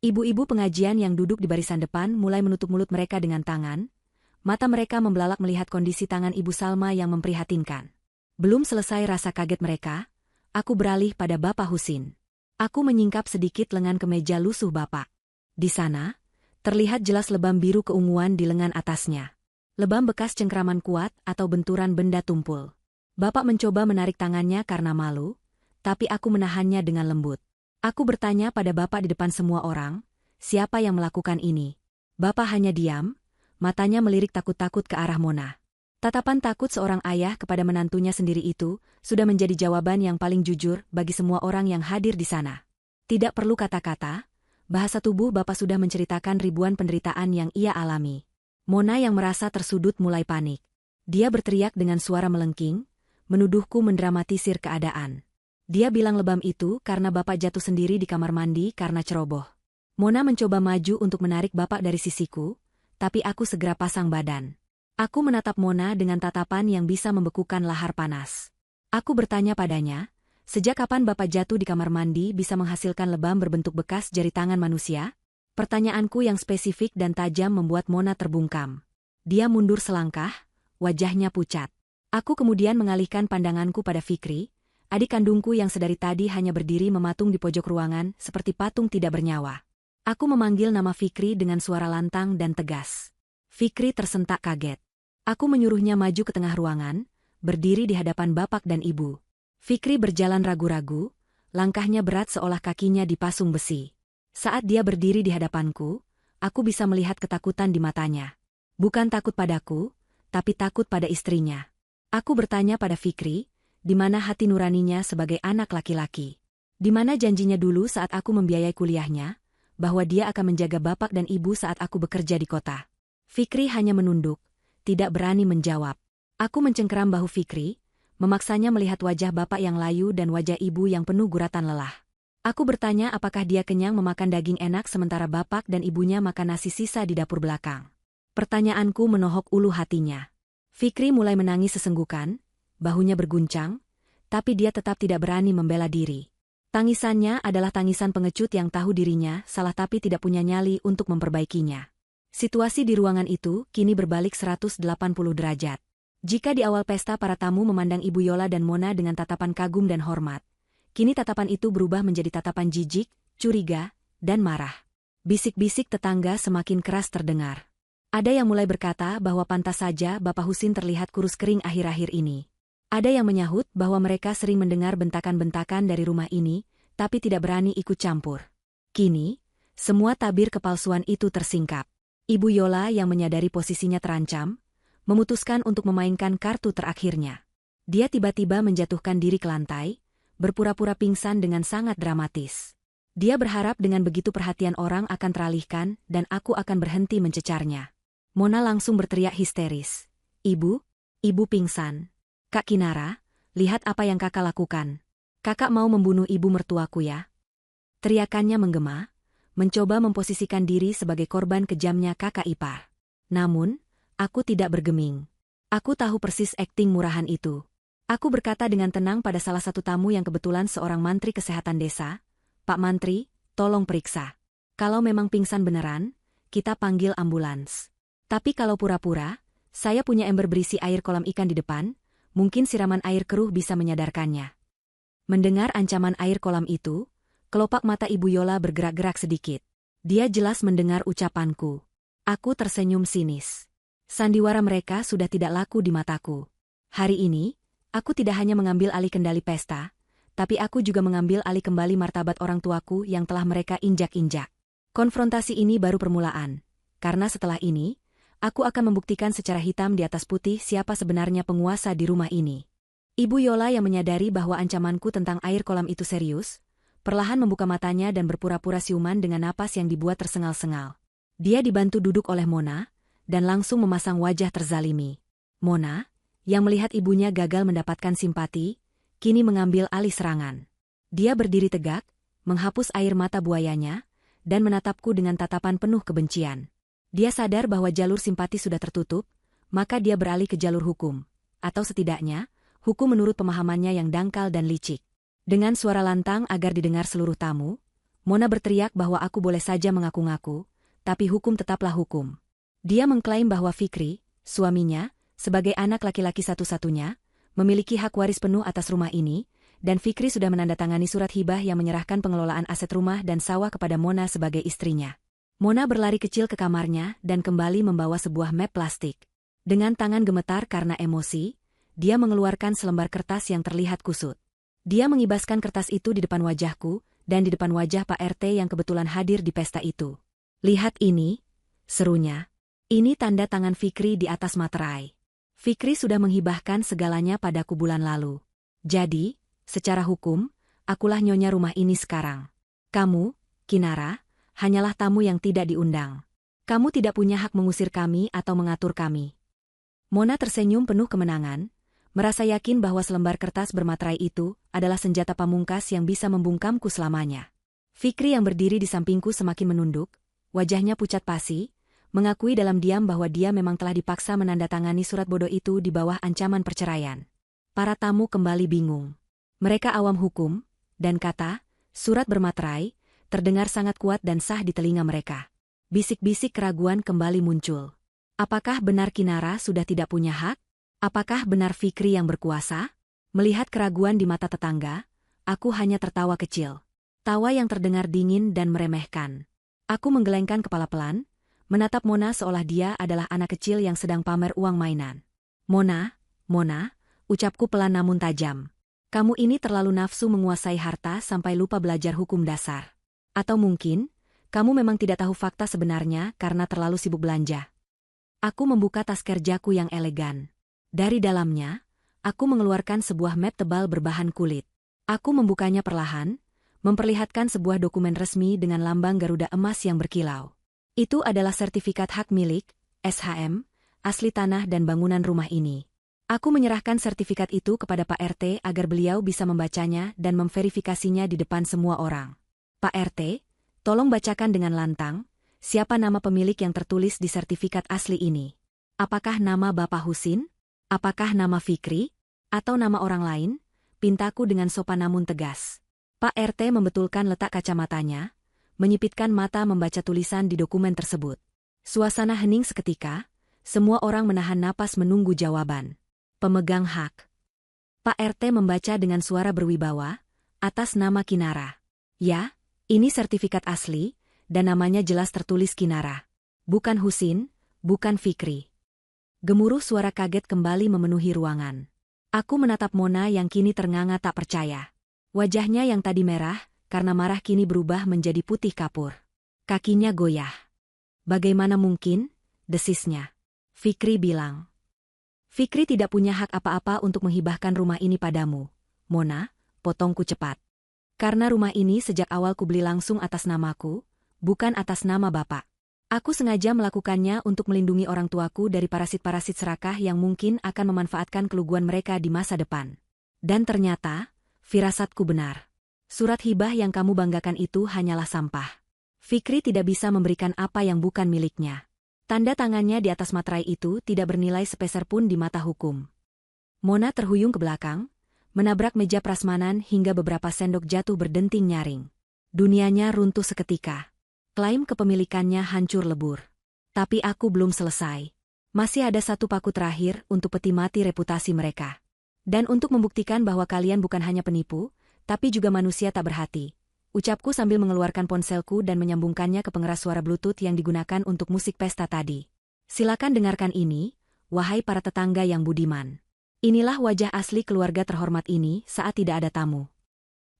Ibu-ibu pengajian yang duduk di barisan depan mulai menutup mulut mereka dengan tangan. Mata mereka membelalak melihat kondisi tangan Ibu Salma yang memprihatinkan. Belum selesai rasa kaget mereka, aku beralih pada Bapak Husin. Aku menyingkap sedikit lengan kemeja lusuh Bapak. Di sana, terlihat jelas lebam biru keunguan di lengan atasnya. Lebam bekas cengkraman kuat atau benturan benda tumpul. Bapak mencoba menarik tangannya karena malu, tapi aku menahannya dengan lembut. Aku bertanya pada Bapak di depan semua orang, siapa yang melakukan ini? Bapak hanya diam, matanya melirik takut-takut ke arah Mona. Tatapan takut seorang ayah kepada menantunya sendiri itu sudah menjadi jawaban yang paling jujur bagi semua orang yang hadir di sana. Tidak perlu kata-kata, bahasa tubuh Bapak sudah menceritakan ribuan penderitaan yang ia alami. Mona yang merasa tersudut mulai panik. Dia berteriak dengan suara melengking, menuduhku mendramatisir keadaan. Dia bilang lebam itu karena Bapak jatuh sendiri di kamar mandi karena ceroboh. Mona mencoba maju untuk menarik Bapak dari sisiku, tapi aku segera pasang badan. Aku menatap Mona dengan tatapan yang bisa membekukan lahar panas. Aku bertanya padanya, sejak kapan Bapak jatuh di kamar mandi bisa menghasilkan lebam berbentuk bekas jari tangan manusia? Pertanyaanku yang spesifik dan tajam membuat Mona terbungkam. Dia mundur selangkah, wajahnya pucat. Aku kemudian mengalihkan pandanganku pada Fikri, adik kandungku yang sedari tadi hanya berdiri mematung di pojok ruangan seperti patung tidak bernyawa. Aku memanggil nama Fikri dengan suara lantang dan tegas. Fikri tersentak kaget. Aku menyuruhnya maju ke tengah ruangan, berdiri di hadapan Bapak dan Ibu. Fikri berjalan ragu-ragu, langkahnya berat seolah kakinya dipasung besi. Saat dia berdiri di hadapanku, aku bisa melihat ketakutan di matanya. Bukan takut padaku, tapi takut pada istrinya. Aku bertanya pada Fikri, di mana hati nuraninya sebagai anak laki-laki? Di mana janjinya dulu saat aku membiayai kuliahnya, bahwa dia akan menjaga Bapak dan Ibu saat aku bekerja di kota? Fikri hanya menunduk, tidak berani menjawab. Aku mencengkeram bahu Fikri, memaksanya melihat wajah Bapak yang layu dan wajah Ibu yang penuh guratan lelah. Aku bertanya apakah dia kenyang memakan daging enak sementara Bapak dan Ibunya makan nasi sisa di dapur belakang. Pertanyaanku menohok ulu hatinya. Fikri mulai menangis sesenggukan, bahunya berguncang, tapi dia tetap tidak berani membela diri. Tangisannya adalah tangisan pengecut yang tahu dirinya salah tapi tidak punya nyali untuk memperbaikinya. Situasi di ruangan itu kini berbalik 180 derajat. Jika di awal pesta para tamu memandang Ibu Yola dan Mona dengan tatapan kagum dan hormat, kini tatapan itu berubah menjadi tatapan jijik, curiga, dan marah. Bisik-bisik tetangga semakin keras terdengar. Ada yang mulai berkata bahwa pantas saja Bapak Husin terlihat kurus kering akhir-akhir ini. Ada yang menyahut bahwa mereka sering mendengar bentakan-bentakan dari rumah ini, tapi tidak berani ikut campur. Kini, semua tabir kepalsuan itu tersingkap. Ibu Yola yang menyadari posisinya terancam, memutuskan untuk memainkan kartu terakhirnya. Dia tiba-tiba menjatuhkan diri ke lantai, berpura-pura pingsan dengan sangat dramatis. Dia berharap dengan begitu perhatian orang akan teralihkan dan aku akan berhenti mencecarnya. Mona langsung berteriak histeris. Ibu pingsan. Kak Kinara, lihat apa yang kakak lakukan. Kakak mau membunuh ibu mertuaku ya? Teriakannya menggema, mencoba memposisikan diri sebagai korban kejamnya kakak ipar. Namun, aku tidak bergeming. Aku tahu persis akting murahan itu. Aku berkata dengan tenang pada salah satu tamu yang kebetulan seorang mantri kesehatan desa, Pak Mantri, tolong periksa. Kalau memang pingsan beneran, kita panggil ambulans. Tapi kalau pura-pura, saya punya ember berisi air kolam ikan di depan, mungkin siraman air keruh bisa menyadarkannya. Mendengar ancaman air kolam itu, kelopak mata Ibu Yola bergerak-gerak sedikit. Dia jelas mendengar ucapanku. Aku tersenyum sinis. Sandiwara mereka sudah tidak laku di mataku. Hari ini, aku tidak hanya mengambil alih kendali pesta, tapi aku juga mengambil alih kembali martabat orang tuaku yang telah mereka injak-injak. Konfrontasi ini baru permulaan, karena setelah ini, aku akan membuktikan secara hitam di atas putih siapa sebenarnya penguasa di rumah ini. Ibu Yola yang menyadari bahwa ancamanku tentang air kolam itu serius, perlahan membuka matanya dan berpura-pura siuman dengan napas yang dibuat tersengal-sengal. Dia dibantu duduk oleh Mona, dan langsung memasang wajah terzalimi. Mona, yang melihat ibunya gagal mendapatkan simpati, kini mengambil alih serangan. Dia berdiri tegak, menghapus air mata buayanya, dan menatapku dengan tatapan penuh kebencian. Dia sadar bahwa jalur simpati sudah tertutup, maka dia beralih ke jalur hukum. Atau setidaknya, hukum menurut pemahamannya yang dangkal dan licik. Dengan suara lantang agar didengar seluruh tamu, Mona berteriak bahwa aku boleh saja mengaku-ngaku, tapi hukum tetaplah hukum. Dia mengklaim bahwa Fikri, suaminya, sebagai anak laki-laki satu-satunya, memiliki hak waris penuh atas rumah ini, dan Fikri sudah menandatangani surat hibah yang menyerahkan pengelolaan aset rumah dan sawah kepada Mona sebagai istrinya. Mona berlari kecil ke kamarnya dan kembali membawa sebuah map plastik. Dengan tangan gemetar karena emosi, dia mengeluarkan selembar kertas yang terlihat kusut. Dia mengibaskan kertas itu di depan wajahku, dan di depan wajah Pak RT yang kebetulan hadir di pesta itu. "Lihat ini," serunya. "Ini tanda tangan Fikri di atas materai. Fikri sudah menghibahkan segalanya padaku bulan lalu. Jadi, secara hukum, akulah nyonya rumah ini sekarang. Kamu, Kinara, hanyalah tamu yang tidak diundang. Kamu tidak punya hak mengusir kami atau mengatur kami." Mona tersenyum penuh kemenangan, merasa yakin bahwa selembar kertas bermaterai itu adalah senjata pamungkas yang bisa membungkamku selamanya. Fikri yang berdiri di sampingku semakin menunduk, wajahnya pucat pasi, mengakui dalam diam bahwa dia memang telah dipaksa menandatangani surat bodoh itu di bawah ancaman perceraian. Para tamu kembali bingung. Mereka awam hukum, dan kata, surat bermaterai, terdengar sangat kuat dan sah di telinga mereka. Bisik-bisik keraguan kembali muncul. Apakah benar Kinara sudah tidak punya hak? Apakah benar Fikri yang berkuasa? Melihat keraguan di mata tetangga, aku hanya tertawa kecil. Tawa yang terdengar dingin dan meremehkan. Aku menggelengkan kepala pelan, menatap Mona seolah dia adalah anak kecil yang sedang pamer uang mainan. Mona, ucapku pelan namun tajam. Kamu ini terlalu nafsu menguasai harta sampai lupa belajar hukum dasar. Atau mungkin, kamu memang tidak tahu fakta sebenarnya karena terlalu sibuk belanja. Aku membuka tas kerjaku yang elegan. Dari dalamnya, aku mengeluarkan sebuah map tebal berbahan kulit. Aku membukanya perlahan, memperlihatkan sebuah dokumen resmi dengan lambang Garuda emas yang berkilau. Itu adalah sertifikat hak milik, SHM, asli tanah dan bangunan rumah ini. Aku menyerahkan sertifikat itu kepada Pak RT agar beliau bisa membacanya dan memverifikasinya di depan semua orang. "Pak RT, tolong bacakan dengan lantang, siapa nama pemilik yang tertulis di sertifikat asli ini? Apakah nama Bapak Husin? Apakah nama Fikri? Atau nama orang lain?" pintaku dengan sopan namun tegas. Pak RT membetulkan letak kacamatanya, menyipitkan mata membaca tulisan di dokumen tersebut. Suasana hening seketika, semua orang menahan napas menunggu jawaban. Pemegang hak. Pak RT membaca dengan suara berwibawa, atas nama Kinara. "Ya, ini sertifikat asli, dan namanya jelas tertulis Kinara. Bukan Husin, bukan Fikri." Gemuruh suara kaget kembali memenuhi ruangan. Aku menatap Mona yang kini ternganga tak percaya. Wajahnya yang tadi merah, karena marah kini berubah menjadi putih kapur. Kakinya goyah. "Bagaimana mungkin?" desisnya. Fikri bilang. "Fikri tidak punya hak apa-apa untuk menghibahkan rumah ini padamu, Mona," potongku cepat. "Karena rumah ini sejak awal kubeli langsung atas namaku, bukan atas nama Bapak. Aku sengaja melakukannya untuk melindungi orang tuaku dari parasit-parasit serakah yang mungkin akan memanfaatkan keluguan mereka di masa depan. Dan ternyata, firasatku benar. Surat hibah yang kamu banggakan itu hanyalah sampah. Fikri tidak bisa memberikan apa yang bukan miliknya. Tanda tangannya di atas materai itu tidak bernilai sepeser pun di mata hukum." Mona terhuyung ke belakang, menabrak meja prasmanan hingga beberapa sendok jatuh berdenting nyaring. Dunianya runtuh seketika. Klaim kepemilikannya hancur lebur. Tapi aku belum selesai. Masih ada satu paku terakhir untuk peti mati reputasi mereka. Dan untuk membuktikan bahwa kalian bukan hanya penipu, tapi juga manusia tak berhati. Ucapku sambil mengeluarkan ponselku dan menyambungkannya ke pengeras suara Bluetooth yang digunakan untuk musik pesta tadi. "Silakan dengarkan ini, wahai para tetangga yang budiman. Inilah wajah asli keluarga terhormat ini saat tidak ada tamu."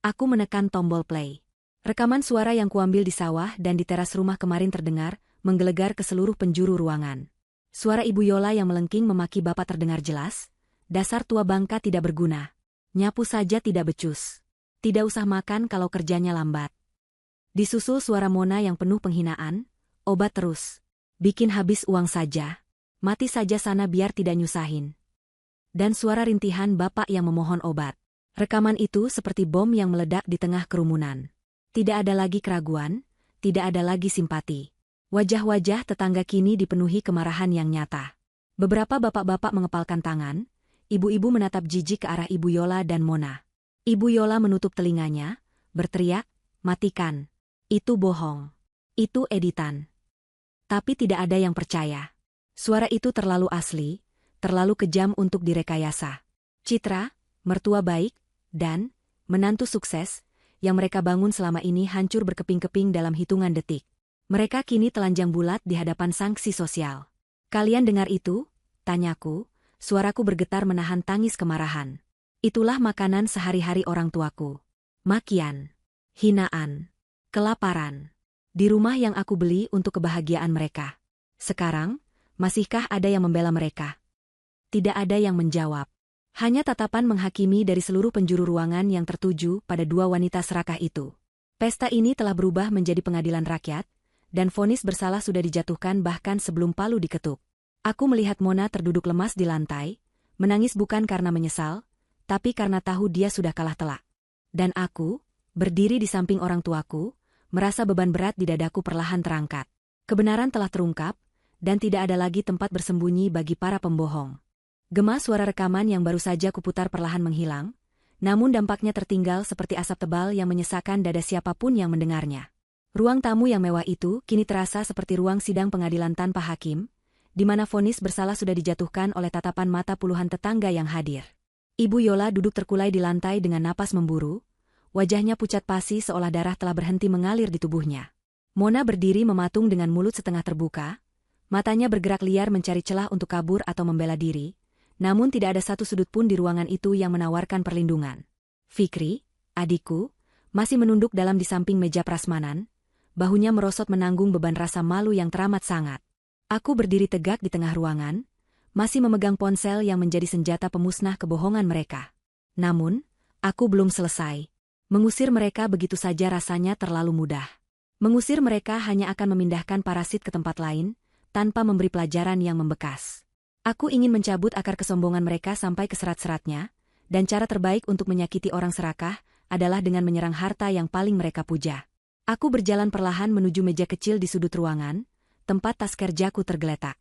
Aku menekan tombol play. Rekaman suara yang kuambil di sawah dan di teras rumah kemarin terdengar, menggelegar ke seluruh penjuru ruangan. Suara Ibu Yola yang melengking memaki Bapak terdengar jelas. "Dasar tua bangka tidak berguna. Nyapu saja tidak becus. Tidak usah makan kalau kerjanya lambat." Disusul suara Mona yang penuh penghinaan, "Obat terus. Bikin habis uang saja. Mati saja sana biar tidak nyusahin." dan suara rintihan bapak yang memohon obat. Rekaman itu seperti bom yang meledak di tengah kerumunan. Tidak ada lagi keraguan, tidak ada lagi simpati. Wajah-wajah tetangga kini dipenuhi kemarahan yang nyata. Beberapa bapak-bapak mengepalkan tangan, ibu-ibu menatap jijik ke arah Ibu Yola dan Mona. Ibu Yola menutup telinganya, berteriak, "Matikan! Itu bohong. Itu editan." Tapi tidak ada yang percaya. Suara itu terlalu asli, terlalu kejam untuk direkayasa. Citra, mertua baik, dan menantu sukses, yang mereka bangun selama ini hancur berkeping-keping dalam hitungan detik. Mereka kini telanjang bulat di hadapan sanksi sosial. "Kalian dengar itu?" tanyaku, suaraku bergetar menahan tangis kemarahan. Itulah makanan sehari-hari orang tuaku. Makian, hinaan, kelaparan. Di rumah yang aku beli untuk kebahagiaan mereka. Sekarang, masihkah ada yang membela mereka? Tidak ada yang menjawab. Hanya tatapan menghakimi dari seluruh penjuru ruangan yang tertuju pada dua wanita serakah itu. Pesta ini telah berubah menjadi pengadilan rakyat, dan vonis bersalah sudah dijatuhkan bahkan sebelum palu diketuk. Aku melihat Mona terduduk lemas di lantai, menangis bukan karena menyesal, tapi karena tahu dia sudah kalah telak. Dan aku, berdiri di samping orang tuaku, merasa beban berat di dadaku perlahan terangkat. Kebenaran telah terungkap, dan tidak ada lagi tempat bersembunyi bagi para pembohong. Gema suara rekaman yang baru saja kuputar perlahan menghilang, namun dampaknya tertinggal seperti asap tebal yang menyesakkan dada siapapun yang mendengarnya. Ruang tamu yang mewah itu kini terasa seperti ruang sidang pengadilan tanpa hakim, di mana vonis bersalah sudah dijatuhkan oleh tatapan mata puluhan tetangga yang hadir. Ibu Yola duduk terkulai di lantai dengan napas memburu, wajahnya pucat pasi seolah darah telah berhenti mengalir di tubuhnya. Mona berdiri mematung dengan mulut setengah terbuka, matanya bergerak liar mencari celah untuk kabur atau membela diri, namun tidak ada satu sudut pun di ruangan itu yang menawarkan perlindungan. Fikri, adikku, masih menunduk dalam di samping meja prasmanan, bahunya merosot menanggung beban rasa malu yang teramat sangat. Aku berdiri tegak di tengah ruangan, masih memegang ponsel yang menjadi senjata pemusnah kebohongan mereka. Namun, aku belum selesai. Mengusir mereka begitu saja rasanya terlalu mudah. Mengusir mereka hanya akan memindahkan parasit ke tempat lain, tanpa memberi pelajaran yang membekas. Aku ingin mencabut akar kesombongan mereka sampai ke serat-seratnya, dan cara terbaik untuk menyakiti orang serakah adalah dengan menyerang harta yang paling mereka puja. Aku berjalan perlahan menuju meja kecil di sudut ruangan, tempat tas kerjaku tergeletak.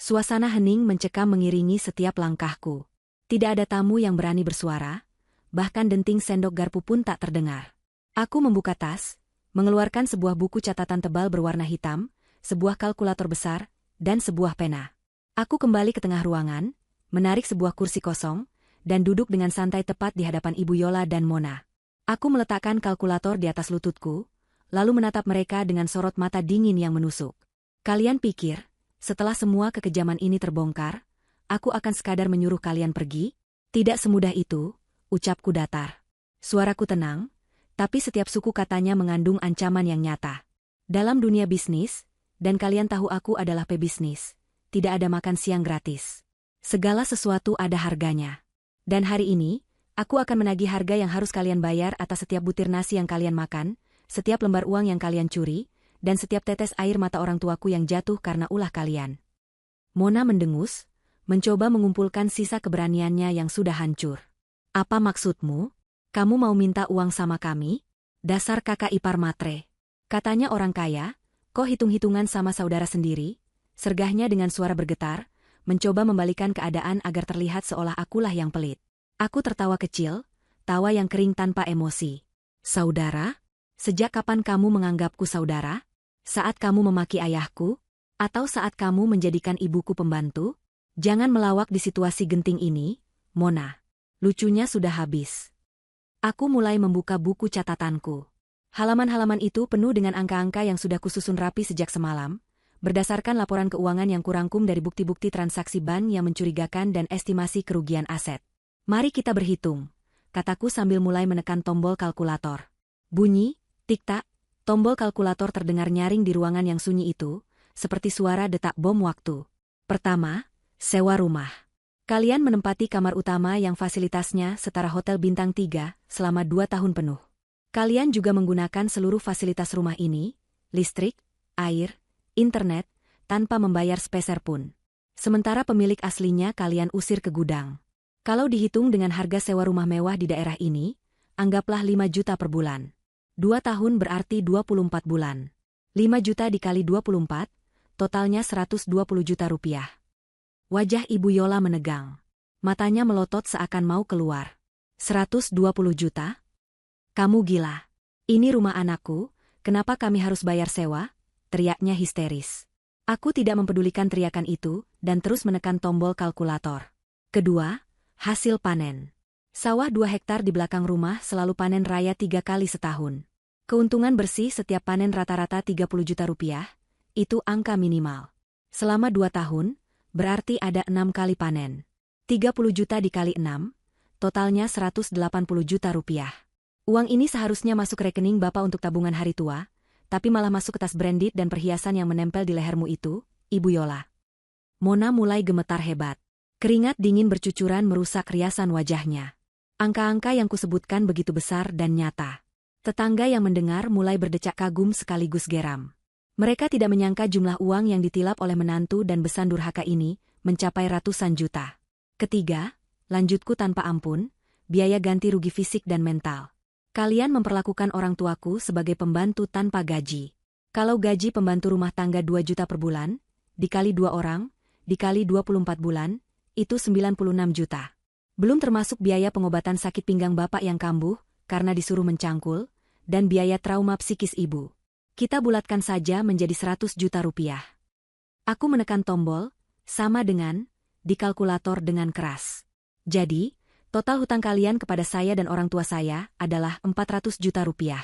Suasana hening mencekam mengiringi setiap langkahku. Tidak ada tamu yang berani bersuara, bahkan denting sendok garpu pun tak terdengar. Aku membuka tas, mengeluarkan sebuah buku catatan tebal berwarna hitam, sebuah kalkulator besar, dan sebuah pena. Aku kembali ke tengah ruangan, menarik sebuah kursi kosong, dan duduk dengan santai tepat di hadapan Ibu Yola dan Mona. Aku meletakkan kalkulator di atas lututku, lalu menatap mereka dengan sorot mata dingin yang menusuk. "Kalian pikir, setelah semua kekejaman ini terbongkar, aku akan sekadar menyuruh kalian pergi? Tidak semudah itu," ucapku datar. Suaraku tenang, tapi setiap suku katanya mengandung ancaman yang nyata. Dalam dunia bisnis, dan kalian tahu aku adalah pebisnis, tidak ada makan siang gratis. Segala sesuatu ada harganya. Dan hari ini, aku akan menagih harga yang harus kalian bayar atas setiap butir nasi yang kalian makan, setiap lembar uang yang kalian curi, dan setiap tetes air mata orang tuaku yang jatuh karena ulah kalian. Mona mendengus, mencoba mengumpulkan sisa keberaniannya yang sudah hancur. "Apa maksudmu? Kamu mau minta uang sama kami? Dasar kakak ipar matre," katanya orang kaya, "kok hitung-hitungan sama saudara sendiri?" Sergahnya dengan suara bergetar, mencoba membalikan keadaan agar terlihat seolah akulah yang pelit. Aku tertawa kecil, tawa yang kering tanpa emosi. "Saudara? Sejak kapan kamu menganggapku saudara? Saat kamu memaki ayahku? Atau saat kamu menjadikan ibuku pembantu? Jangan melawak di situasi genting ini, Mona. Lucunya sudah habis." Aku mulai membuka buku catatanku. Halaman-halaman itu penuh dengan angka-angka yang sudah kususun rapi sejak semalam, berdasarkan laporan keuangan yang kurangkum dari bukti-bukti transaksi bank yang mencurigakan dan estimasi kerugian aset. "Mari kita berhitung," kataku sambil mulai menekan tombol kalkulator. Bunyi, tik-tak, tombol kalkulator terdengar nyaring di ruangan yang sunyi itu, seperti suara detak bom waktu. Pertama, sewa rumah. Kalian menempati kamar utama yang fasilitasnya setara hotel bintang 3 selama 2 tahun penuh. Kalian juga menggunakan seluruh fasilitas rumah ini, listrik, air, internet, tanpa membayar sepeser pun. Sementara pemilik aslinya kalian usir ke gudang. Kalau dihitung dengan harga sewa rumah mewah di daerah ini, anggaplah 5 juta per bulan. 2 tahun berarti 24 bulan. 5 juta dikali 24, totalnya 120 juta rupiah. Wajah Ibu Yola menegang. Matanya melotot seakan mau keluar. 120 juta? Kamu gila. Ini rumah anakku, kenapa kami harus bayar sewa? Teriaknya histeris. Aku tidak mempedulikan teriakan itu, dan terus menekan tombol kalkulator. Kedua, hasil panen. Sawah 2 hektar di belakang rumah selalu panen raya 3 kali setahun. Keuntungan bersih setiap panen rata-rata 30 juta rupiah, itu angka minimal. Selama 2 tahun, berarti ada 6 kali panen. 30 juta dikali 6, totalnya 180 juta rupiah. Uang ini seharusnya masuk rekening Bapak untuk tabungan hari tua, tapi malah masuk ke tas branded dan perhiasan yang menempel di lehermu itu, Ibu Yola. Mona mulai gemetar hebat. Keringat dingin bercucuran merusak riasan wajahnya. Angka-angka yang kusebutkan begitu besar dan nyata. Tetangga yang mendengar mulai berdecak kagum sekaligus geram. Mereka tidak menyangka jumlah uang yang ditilap oleh menantu dan besan durhaka ini mencapai ratusan juta. Ketiga, lanjutku tanpa ampun, biaya ganti rugi fisik dan mental. Kalian memperlakukan orang tuaku sebagai pembantu tanpa gaji. Kalau gaji pembantu rumah tangga 2 juta per bulan, dikali 2 orang, dikali 24 bulan, itu 96 juta. Belum termasuk biaya pengobatan sakit pinggang Bapak yang kambuh karena disuruh mencangkul, dan biaya trauma psikis Ibu. Kita bulatkan saja menjadi 100 juta rupiah. Aku menekan tombol, sama dengan, di kalkulator dengan keras. Jadi, total hutang kalian kepada saya dan orang tua saya adalah 400 juta rupiah.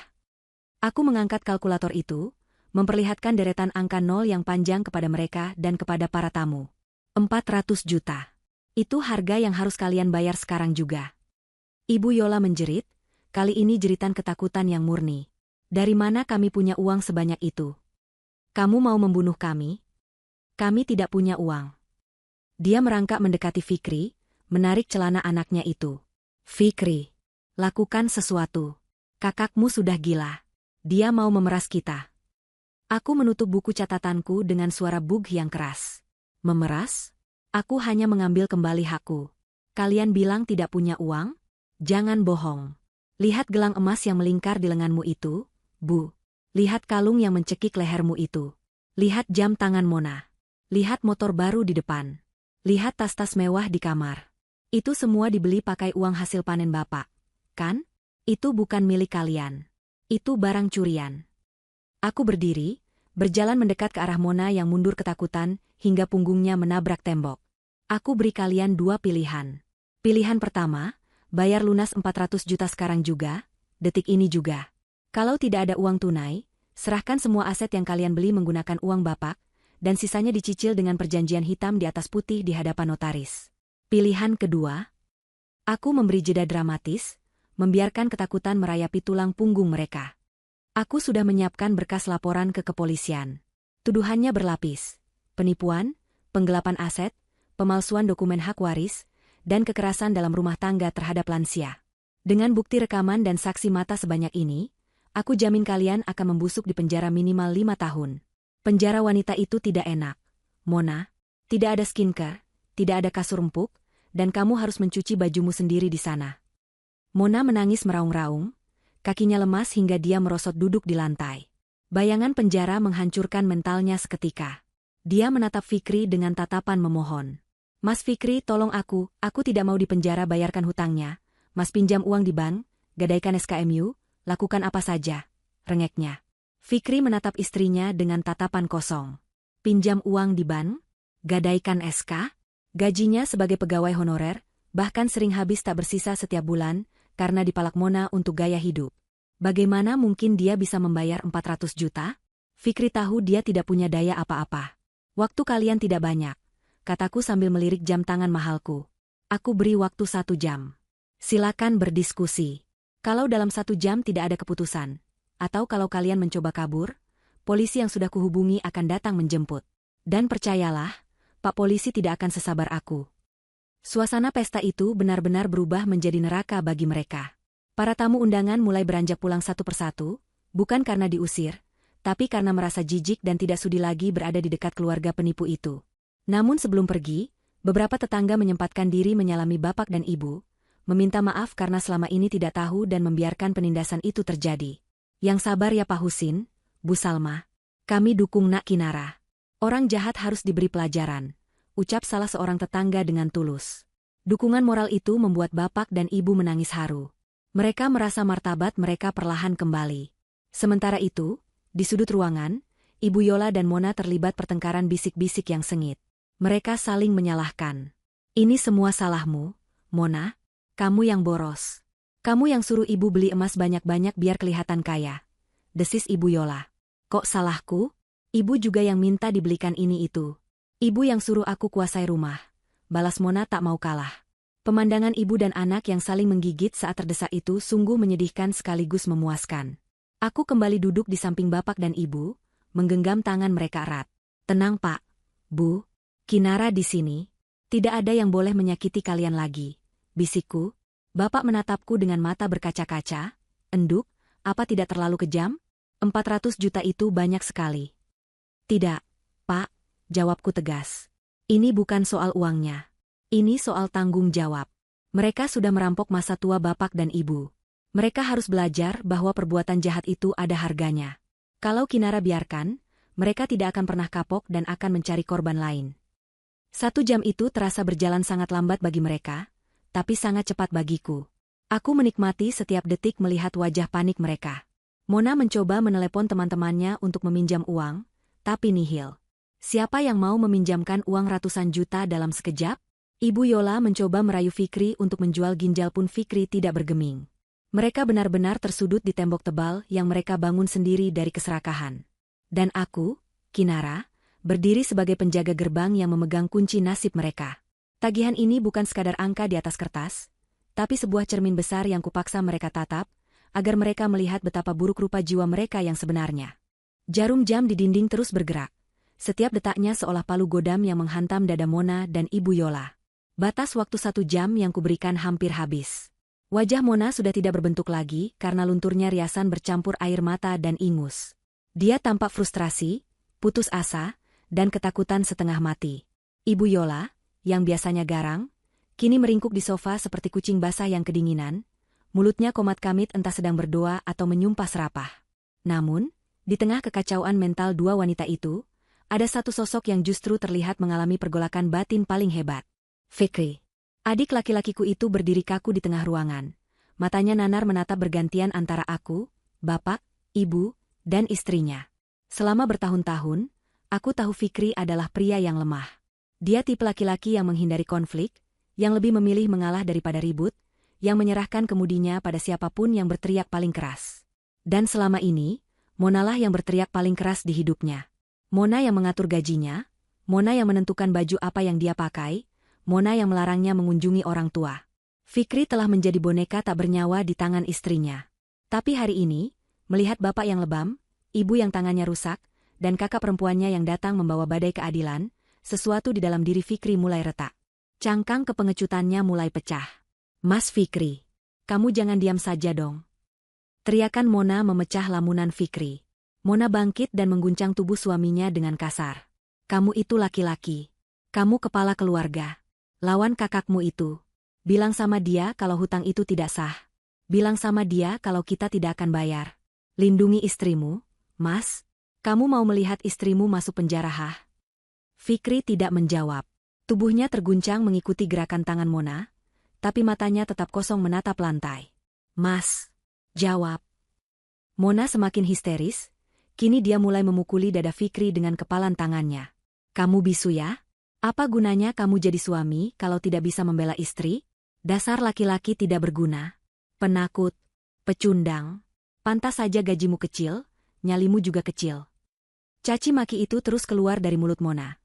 Aku mengangkat kalkulator itu, memperlihatkan deretan angka nol yang panjang kepada mereka dan kepada para tamu. 400 juta. Itu harga yang harus kalian bayar sekarang juga. Ibu Yola menjerit, kali ini jeritan ketakutan yang murni. Dari mana kami punya uang sebanyak itu? Kamu mau membunuh kami? Kami tidak punya uang. Dia merangkak mendekati Fikri, menarik celana anaknya itu. Fikri, lakukan sesuatu. Kakakmu sudah gila. Dia mau memeras kita. Aku menutup buku catatanku dengan suara bug yang keras. Memeras? Aku hanya mengambil kembali hakku. Kalian bilang tidak punya uang? Jangan bohong. Lihat gelang emas yang melingkar di lenganmu itu, Bu. Lihat kalung yang mencekik lehermu itu. Lihat jam tangan Mona. Lihat motor baru di depan. Lihat tas-tas mewah di kamar. Itu semua dibeli pakai uang hasil panen Bapak. Kan? Itu bukan milik kalian. Itu barang curian. Aku berdiri, berjalan mendekat ke arah Mona yang mundur ketakutan, hingga punggungnya menabrak tembok. Aku beri kalian 2 pilihan. Pilihan pertama, bayar lunas 400 juta sekarang juga, detik ini juga. Kalau tidak ada uang tunai, serahkan semua aset yang kalian beli menggunakan uang Bapak, dan sisanya dicicil dengan perjanjian hitam di atas putih di hadapan notaris. Pilihan kedua, aku memberi jeda dramatis, membiarkan ketakutan merayapi tulang punggung mereka. Aku sudah menyiapkan berkas laporan ke kepolisian. Tuduhannya berlapis: penipuan, penggelapan aset, pemalsuan dokumen hak waris, dan kekerasan dalam rumah tangga terhadap lansia. Dengan bukti rekaman dan saksi mata sebanyak ini, aku jamin kalian akan membusuk di penjara minimal 5 tahun. Penjara wanita itu tidak enak, Mona. Tidak ada skincare, tidak ada kasur empuk, dan kamu harus mencuci bajumu sendiri di sana. Mona menangis meraung-raung, kakinya lemas hingga dia merosot duduk di lantai. Bayangan penjara menghancurkan mentalnya seketika. Dia menatap Fikri dengan tatapan memohon. Mas Fikri, tolong aku tidak mau dipenjara, bayarkan hutangnya. Mas pinjam uang di bank, gadaikan SKMU, lakukan apa saja, rengeknya. Fikri menatap istrinya dengan tatapan kosong. Pinjam uang di bank? Gadaikan SK? Gajinya sebagai pegawai honorer, bahkan sering habis tak bersisa setiap bulan, karena dipalak Mona untuk gaya hidup. Bagaimana mungkin dia bisa membayar 400 juta? Fikri tahu dia tidak punya daya apa-apa. Waktu kalian tidak banyak, kataku sambil melirik jam tangan mahalku. Aku beri waktu 1 jam. Silakan berdiskusi. Kalau dalam 1 jam tidak ada keputusan, atau kalau kalian mencoba kabur, polisi yang sudah kuhubungi akan datang menjemput. Dan percayalah, Pak Polisi tidak akan sesabar aku. Suasana pesta itu benar-benar berubah menjadi neraka bagi mereka. Para tamu undangan mulai beranjak pulang satu persatu, bukan karena diusir, tapi karena merasa jijik dan tidak sudi lagi berada di dekat keluarga penipu itu. Namun sebelum pergi, Beberapa tetangga menyempatkan diri menyalami bapak dan ibu, meminta maaf karena selama ini tidak tahu dan membiarkan penindasan itu terjadi. Yang sabar ya Pak Husin, Bu Salma. Kami dukung Nak Kinara. Orang jahat harus diberi pelajaran, ucap salah seorang tetangga dengan tulus. Dukungan moral itu membuat bapak dan ibu menangis haru. Mereka merasa martabat mereka perlahan kembali. Sementara itu, di sudut ruangan, Ibu Yola dan Mona terlibat pertengkaran bisik-bisik yang sengit. Mereka saling menyalahkan. Ini semua salahmu, Mona. Kamu yang boros. Kamu yang suruh ibu beli emas banyak-banyak biar kelihatan kaya. Desis Ibu Yola. Kok salahku? Ibu juga yang minta dibelikan ini itu. Ibu yang suruh aku kuasai rumah. Balas Mona tak mau kalah. Pemandangan ibu dan anak yang saling menggigit saat terdesak itu sungguh menyedihkan sekaligus memuaskan. Aku kembali duduk di samping bapak dan ibu, menggenggam tangan mereka erat. Tenang Pak, Bu, Kinara di sini. Tidak ada yang boleh menyakiti kalian lagi. Bisikku. Bapak menatapku dengan mata berkaca-kaca. Enduk, apa tidak terlalu kejam? 400 juta itu banyak sekali. Tidak, Pak, jawabku tegas. Ini bukan soal uangnya. Ini soal tanggung jawab. Mereka sudah merampok masa tua bapak dan ibu. Mereka harus belajar bahwa perbuatan jahat itu ada harganya. Kalau Kinara biarkan, mereka tidak akan pernah kapok dan akan mencari korban lain. 1 jam itu terasa berjalan sangat lambat bagi mereka, tapi sangat cepat bagiku. Aku menikmati setiap detik melihat wajah panik mereka. Mona mencoba menelepon teman-temannya untuk meminjam uang, tapi nihil. Siapa yang mau meminjamkan uang ratusan juta dalam sekejap? Ibu Yola mencoba merayu Fikri untuk menjual ginjal pun Fikri tidak bergeming. Mereka benar-benar tersudut di tembok tebal yang mereka bangun sendiri dari keserakahan. Dan aku, Kinara, berdiri sebagai penjaga gerbang yang memegang kunci nasib mereka. Tagihan ini bukan sekadar angka di atas kertas, tapi sebuah cermin besar yang kupaksa mereka tatap, agar mereka melihat betapa buruk rupa jiwa mereka yang sebenarnya. Jarum jam di dinding terus bergerak. Setiap detaknya seolah palu godam yang menghantam dada Mona dan Ibu Yola. Batas waktu 1 jam yang kuberikan hampir habis. Wajah Mona sudah tidak berbentuk lagi karena lunturnya riasan bercampur air mata dan ingus. Dia tampak frustrasi, putus asa, dan ketakutan setengah mati. Ibu Yola, yang biasanya garang, kini meringkuk di sofa seperti kucing basah yang kedinginan, mulutnya komat-kamit entah sedang berdoa atau menyumpah serapah. Namun, di tengah kekacauan mental dua wanita itu, ada satu sosok yang justru terlihat mengalami pergolakan batin paling hebat. Fikri. Adik laki-lakiku itu berdiri kaku di tengah ruangan. Matanya nanar menatap bergantian antara aku, bapak, ibu, dan istrinya. Selama bertahun-tahun, aku tahu Fikri adalah pria yang lemah. Dia tipe laki-laki yang menghindari konflik, yang lebih memilih mengalah daripada ribut, yang menyerahkan kemudinya pada siapapun yang berteriak paling keras. Dan selama ini, Monalah yang berteriak paling keras di hidupnya. Mona yang mengatur gajinya, Mona yang menentukan baju apa yang dia pakai, Mona yang melarangnya mengunjungi orang tua. Fikri telah menjadi boneka tak bernyawa di tangan istrinya. Tapi hari ini, melihat bapak yang lebam, ibu yang tangannya rusak, dan kakak perempuannya yang datang membawa badai keadilan, sesuatu di dalam diri Fikri mulai retak. Cangkang kepengecutannya mulai pecah. Mas Fikri, kamu jangan diam saja dong. Teriakan Mona memecah lamunan Fikri. Mona bangkit dan mengguncang tubuh suaminya dengan kasar. Kamu itu laki-laki. Kamu kepala keluarga. Lawan kakakmu itu. Bilang sama dia kalau hutang itu tidak sah. Bilang sama dia kalau kita tidak akan bayar. Lindungi istrimu, Mas. Kamu mau melihat istrimu masuk penjara hah? Fikri tidak menjawab. Tubuhnya terguncang mengikuti gerakan tangan Mona, tapi matanya tetap kosong menatap lantai. Mas, jawab. Mona semakin histeris, kini dia mulai memukuli dada Fikri dengan kepalan tangannya. Kamu bisu ya? Apa gunanya kamu jadi suami kalau tidak bisa membela istri? Dasar laki-laki tidak berguna. Penakut, pecundang. Pantas saja gajimu kecil, nyalimu juga kecil. Caci maki itu terus keluar dari mulut Mona.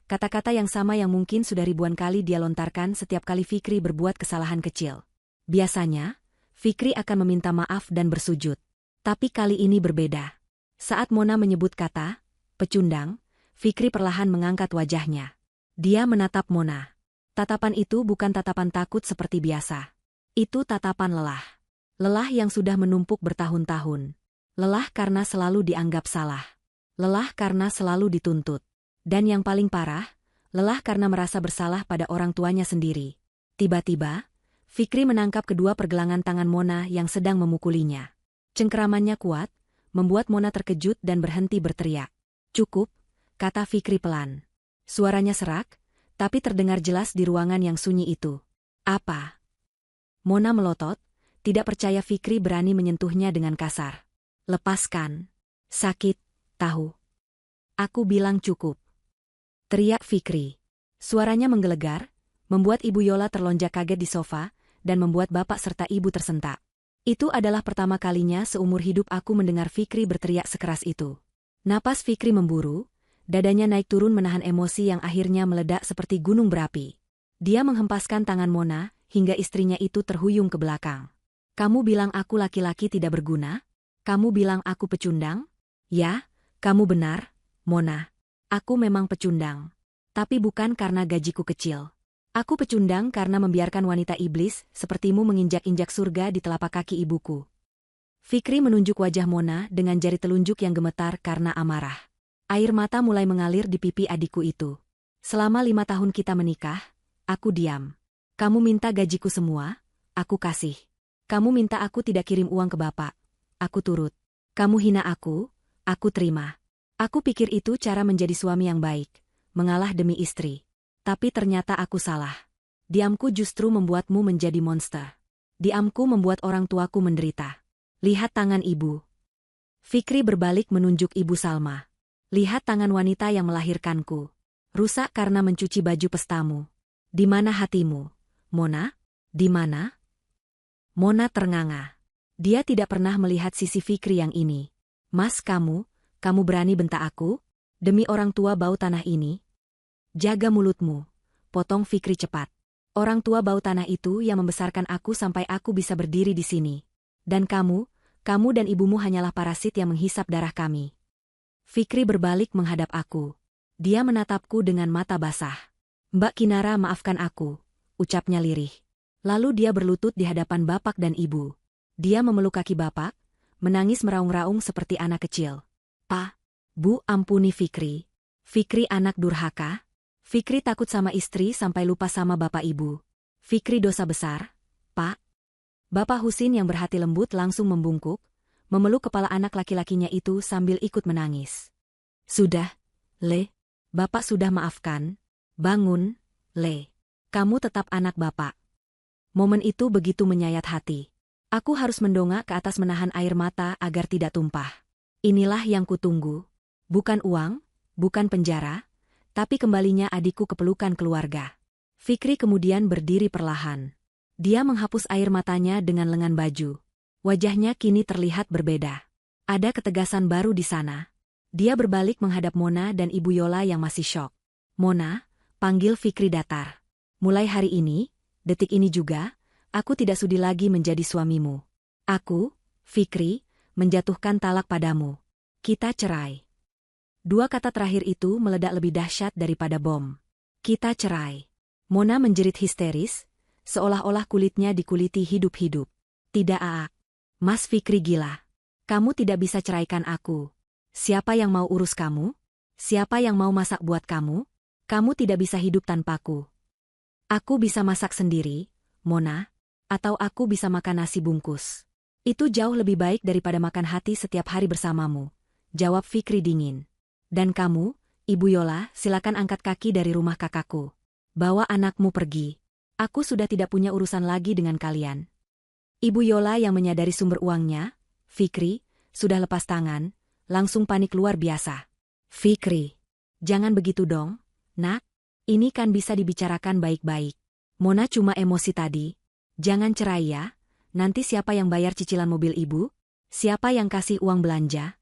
Kata-kata yang sama yang mungkin sudah ribuan kali dia lontarkan setiap kali Fikri berbuat kesalahan kecil. Biasanya, Fikri akan meminta maaf dan bersujud. Tapi kali ini berbeda. Saat Mona menyebut kata, pecundang, Fikri perlahan mengangkat wajahnya. Dia menatap Mona. Tatapan itu bukan tatapan takut seperti biasa. Itu tatapan lelah. Lelah yang sudah menumpuk bertahun-tahun. Lelah karena selalu dianggap salah. Lelah karena selalu dituntut. Dan yang paling parah, lelah karena merasa bersalah pada orang tuanya sendiri. Tiba-tiba, Fikri menangkap kedua pergelangan tangan Mona yang sedang memukulinya. Cengkeramannya kuat, membuat Mona terkejut dan berhenti berteriak. "Cukup," kata Fikri pelan. Suaranya serak, tapi terdengar jelas di ruangan yang sunyi itu. "Apa?" Mona melotot, tidak percaya Fikri berani menyentuhnya dengan kasar. "Lepaskan. Sakit, tahu." "Aku bilang cukup," teriak Fikri. Suaranya menggelegar, membuat Ibu Yola terlonjak kaget di sofa, dan membuat bapak serta ibu tersentak. Itu adalah pertama kalinya seumur hidup aku mendengar Fikri berteriak sekeras itu. Napas Fikri memburu, dadanya naik turun menahan emosi yang akhirnya meledak seperti gunung berapi. Dia menghempaskan tangan Mona, hingga istrinya itu terhuyung ke belakang. "Kamu bilang aku laki-laki tidak berguna? Kamu bilang aku pecundang?" "Ya, kamu benar, Mona. Aku memang pecundang. Tapi bukan karena gajiku kecil. Aku pecundang karena membiarkan wanita iblis sepertimu menginjak-injak surga di telapak kaki ibuku." Fikri menunjuk wajah Mona dengan jari telunjuk yang gemetar karena amarah. Air mata mulai mengalir di pipi adikku itu. "Selama 5 tahun kita menikah, aku diam. Kamu minta gajiku semua, aku kasih. Kamu minta aku tidak kirim uang ke bapak, aku turut. Kamu hina aku terima. Aku pikir itu cara menjadi suami yang baik, mengalah demi istri. Tapi ternyata aku salah. Diamku justru membuatmu menjadi monster. Diamku membuat orang tuaku menderita. Lihat tangan ibu." Fikri berbalik menunjuk Ibu Salma. "Lihat tangan wanita yang melahirkanku. Rusak karena mencuci baju pestamu. Di mana hatimu, Mona? Di mana?" Mona ternganga. Dia tidak pernah melihat sisi Fikri yang ini. "Mas, kamu berani bentak aku? Demi orang tua bau tanah ini?" "Jaga mulutmu," potong Fikri cepat. "Orang tua bau tanah itu yang membesarkan aku sampai aku bisa berdiri di sini. Dan kamu dan ibumu hanyalah parasit yang menghisap darah kami." Fikri berbalik menghadap aku. Dia menatapku dengan mata basah. "Mbak Kinara, maafkan aku," ucapnya lirih. Lalu dia berlutut di hadapan bapak dan ibu. Dia memeluk kaki bapak, menangis meraung-raung seperti anak kecil. "Pak, Bu, ampuni Fikri. Fikri anak durhaka. Fikri takut sama istri sampai lupa sama bapak ibu. Fikri dosa besar, Pak." Bapak Husin yang berhati lembut langsung membungkuk, memeluk kepala anak laki-lakinya itu sambil ikut menangis. "Sudah, Le. Bapak sudah maafkan. Bangun, Le. Kamu tetap anak bapak." Momen itu begitu menyayat hati. Aku harus mendongak ke atas menahan air mata agar tidak tumpah. Inilah yang kutunggu. Bukan uang, bukan penjara, tapi kembalinya adikku ke pelukan keluarga. Fikri kemudian berdiri perlahan. Dia menghapus air matanya dengan lengan baju. Wajahnya kini terlihat berbeda. Ada ketegasan baru di sana. Dia berbalik menghadap Mona dan Ibu Yola yang masih syok. "Mona," panggil Fikri datar. "Mulai hari ini, detik ini juga, aku tidak sudi lagi menjadi suamimu. Aku, Fikri, menjatuhkan talak padamu. Kita cerai." Dua kata terakhir itu meledak lebih dahsyat daripada bom. "Kita cerai." Mona menjerit histeris, seolah-olah kulitnya dikuliti hidup-hidup. "Tidak, Aa. Mas Fikri gila. Kamu tidak bisa ceraikan aku. Siapa yang mau urus kamu? Siapa yang mau masak buat kamu? Kamu tidak bisa hidup tanpaku. Aku bisa masak sendiri, Mona, atau aku bisa makan nasi bungkus. Itu jauh lebih baik daripada makan hati setiap hari bersamamu," jawab Fikri dingin. "Dan kamu, Ibu Yola, silakan angkat kaki dari rumah kakakku. Bawa anakmu pergi. Aku sudah tidak punya urusan lagi dengan kalian." Ibu Yola yang menyadari sumber uangnya, Fikri, sudah lepas tangan, langsung panik luar biasa. "Fikri, jangan begitu dong, Nak. Ini kan bisa dibicarakan baik-baik. Mona cuma emosi tadi. Jangan cerai ya. Nanti siapa yang bayar cicilan mobil ibu? Siapa yang kasih uang belanja?"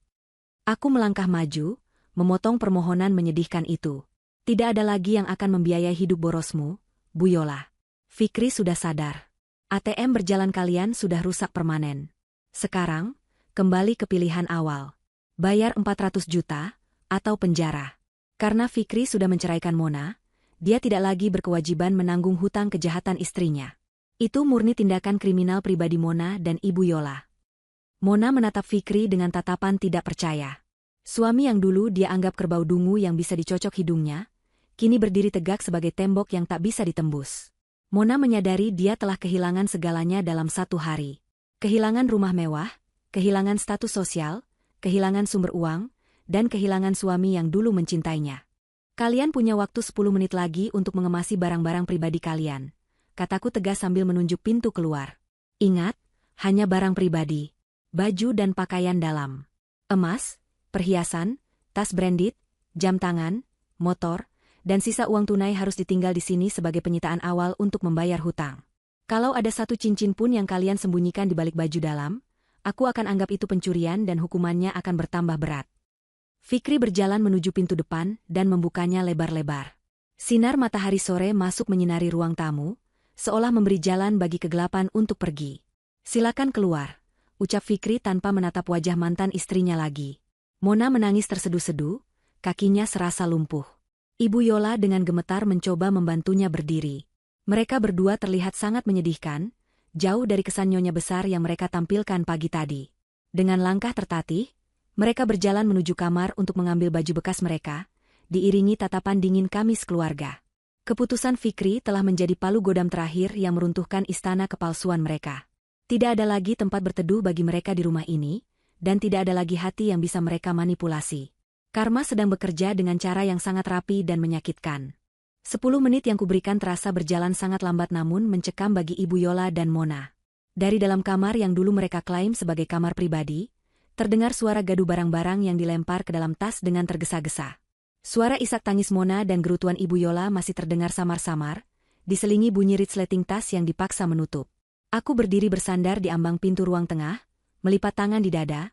Aku melangkah maju, memotong permohonan menyedihkan itu. "Tidak ada lagi yang akan membiayai hidup borosmu, Bu Yola. Fikri sudah sadar. ATM berjalan kalian sudah rusak permanen. Sekarang, kembali ke pilihan awal. Bayar 400 juta, atau penjara." Karena Fikri sudah menceraikan Mona, dia tidak lagi berkewajiban menanggung hutang kejahatan istrinya. Itu murni tindakan kriminal pribadi Mona dan Ibu Yola. Mona menatap Fikri dengan tatapan tidak percaya. Suami yang dulu dia anggap kerbau dungu yang bisa dicocok hidungnya, kini berdiri tegak sebagai tembok yang tak bisa ditembus. Mona menyadari dia telah kehilangan segalanya dalam satu hari. Kehilangan rumah mewah, kehilangan status sosial, kehilangan sumber uang, dan kehilangan suami yang dulu mencintainya. Kalian punya waktu 10 menit lagi untuk mengemasi barang-barang pribadi kalian, kataku tegas sambil menunjuk pintu keluar. Ingat, hanya barang pribadi, baju dan pakaian dalam. Emas, perhiasan, tas branded, jam tangan, motor, dan sisa uang tunai harus ditinggal di sini sebagai penyitaan awal untuk membayar hutang. Kalau ada satu cincin pun yang kalian sembunyikan di balik baju dalam, aku akan anggap itu pencurian dan hukumannya akan bertambah berat. Fikri berjalan menuju pintu depan dan membukanya lebar-lebar. Sinar matahari sore masuk menyinari ruang tamu, seolah memberi jalan bagi kegelapan untuk pergi. Silakan keluar, ucap Fikri tanpa menatap wajah mantan istrinya lagi. Mona menangis terseduh-seduh, kakinya serasa lumpuh. Ibu Yola dengan gemetar mencoba membantunya berdiri. Mereka berdua terlihat sangat menyedihkan, jauh dari kesan nyonya besar yang mereka tampilkan pagi tadi. Dengan langkah tertatih, mereka berjalan menuju kamar untuk mengambil baju bekas mereka, diiringi tatapan dingin Kamis keluarga. Keputusan Fikri telah menjadi palu godam terakhir yang meruntuhkan istana kepalsuan mereka. Tidak ada lagi tempat berteduh bagi mereka di rumah ini, dan tidak ada lagi hati yang bisa mereka manipulasi. Karma sedang bekerja dengan cara yang sangat rapi dan menyakitkan. 10 menit yang kuberikan terasa berjalan sangat lambat namun mencekam bagi Ibu Yola dan Mona. Dari dalam kamar yang dulu mereka klaim sebagai kamar pribadi, terdengar suara gaduh barang-barang yang dilempar ke dalam tas dengan tergesa-gesa. Suara isak tangis Mona dan gerutuan Ibu Yola masih terdengar samar-samar, diselingi bunyi resleting tas yang dipaksa menutup. Aku berdiri bersandar di ambang pintu ruang tengah, melipat tangan di dada,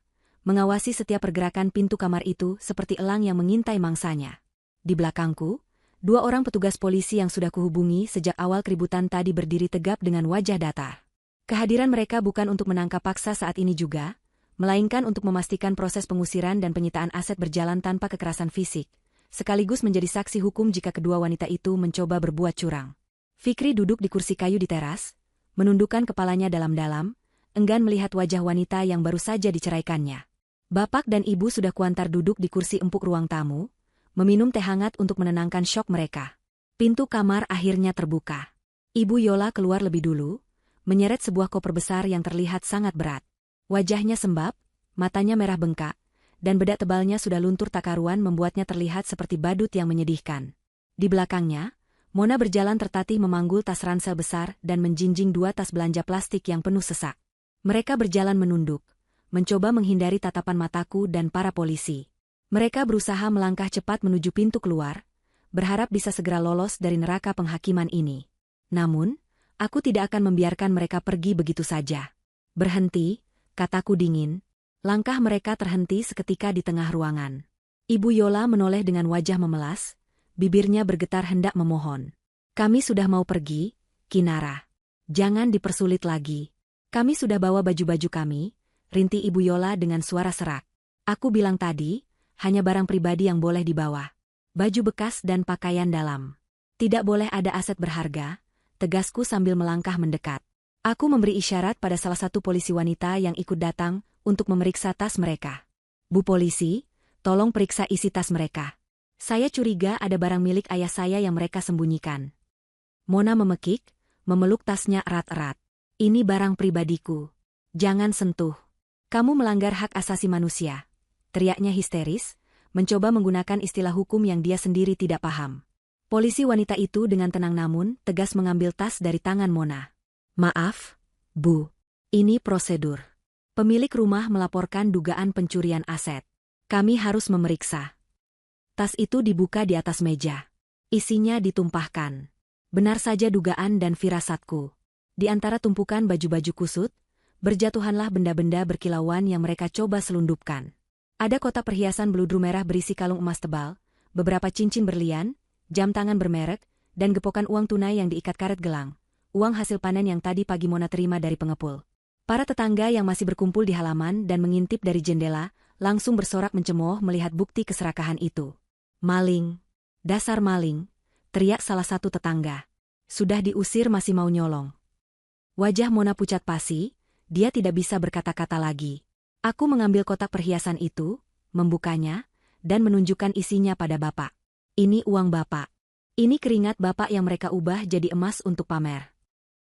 mengawasi setiap pergerakan pintu kamar itu seperti elang yang mengintai mangsanya. Di belakangku, 2 orang petugas polisi yang sudah kuhubungi sejak awal keributan tadi berdiri tegap dengan wajah datar. Kehadiran mereka bukan untuk menangkap paksa saat ini juga, melainkan untuk memastikan proses pengusiran dan penyitaan aset berjalan tanpa kekerasan fisik, sekaligus menjadi saksi hukum jika kedua wanita itu mencoba berbuat curang. Fikri duduk di kursi kayu di teras, menundukkan kepalanya dalam-dalam, enggan melihat wajah wanita yang baru saja diceraikannya. Bapak dan ibu sudah kuantar duduk di kursi empuk ruang tamu, meminum teh hangat untuk menenangkan syok mereka. Pintu kamar akhirnya terbuka. Ibu Yola keluar lebih dulu, menyeret sebuah koper besar yang terlihat sangat berat. Wajahnya sembab, matanya merah bengkak, dan bedak tebalnya sudah luntur tak karuan membuatnya terlihat seperti badut yang menyedihkan. Di belakangnya, Mona berjalan tertatih memanggul tas ransel besar dan menjinjing 2 tas belanja plastik yang penuh sesak. Mereka berjalan menunduk, mencoba menghindari tatapan mataku dan para polisi. Mereka berusaha melangkah cepat menuju pintu keluar, berharap bisa segera lolos dari neraka penghakiman ini. Namun, aku tidak akan membiarkan mereka pergi begitu saja. Berhenti, kataku dingin. Langkah mereka terhenti seketika di tengah ruangan. Ibu Yola menoleh dengan wajah memelas, bibirnya bergetar hendak memohon. Kami sudah mau pergi, Kinara. Jangan dipersulit lagi. Kami sudah bawa baju-baju kami, rinti Ibu Yola dengan suara serak. Aku bilang tadi, hanya barang pribadi yang boleh dibawa. Baju bekas dan pakaian dalam. Tidak boleh ada aset berharga, tegasku sambil melangkah mendekat. Aku memberi isyarat pada salah satu polisi wanita yang ikut datang untuk memeriksa tas mereka. Bu polisi, tolong periksa isi tas mereka. Saya curiga ada barang milik ayah saya yang mereka sembunyikan. Mona memekik, memeluk tasnya erat-erat. Ini barang pribadiku. Jangan sentuh. Kamu melanggar hak asasi manusia. Teriaknya histeris, mencoba menggunakan istilah hukum yang dia sendiri tidak paham. Polisi wanita itu dengan tenang namun tegas mengambil tas dari tangan Mona. Maaf, Bu. Ini prosedur. Pemilik rumah melaporkan dugaan pencurian aset. Kami harus memeriksa. Tas itu dibuka di atas meja. Isinya ditumpahkan. Benar saja dugaan dan firasatku. Di antara tumpukan baju-baju kusut, berjatuhanlah benda-benda berkilauan yang mereka coba selundupkan. Ada kotak perhiasan beludru merah berisi kalung emas tebal, beberapa cincin berlian, jam tangan bermerek, dan gepokan uang tunai yang diikat karet gelang. Uang hasil panen yang tadi pagi Mona terima dari pengepul. Para tetangga yang masih berkumpul di halaman dan mengintip dari jendela, langsung bersorak mencemooh melihat bukti keserakahan itu. Maling. Dasar maling, teriak salah satu tetangga. Sudah diusir masih mau nyolong. Wajah Mona pucat pasi, dia tidak bisa berkata-kata lagi. Aku mengambil kotak perhiasan itu, membukanya, dan menunjukkan isinya pada Bapak. Ini uang Bapak. Ini keringat bapak yang mereka ubah jadi emas untuk pamer.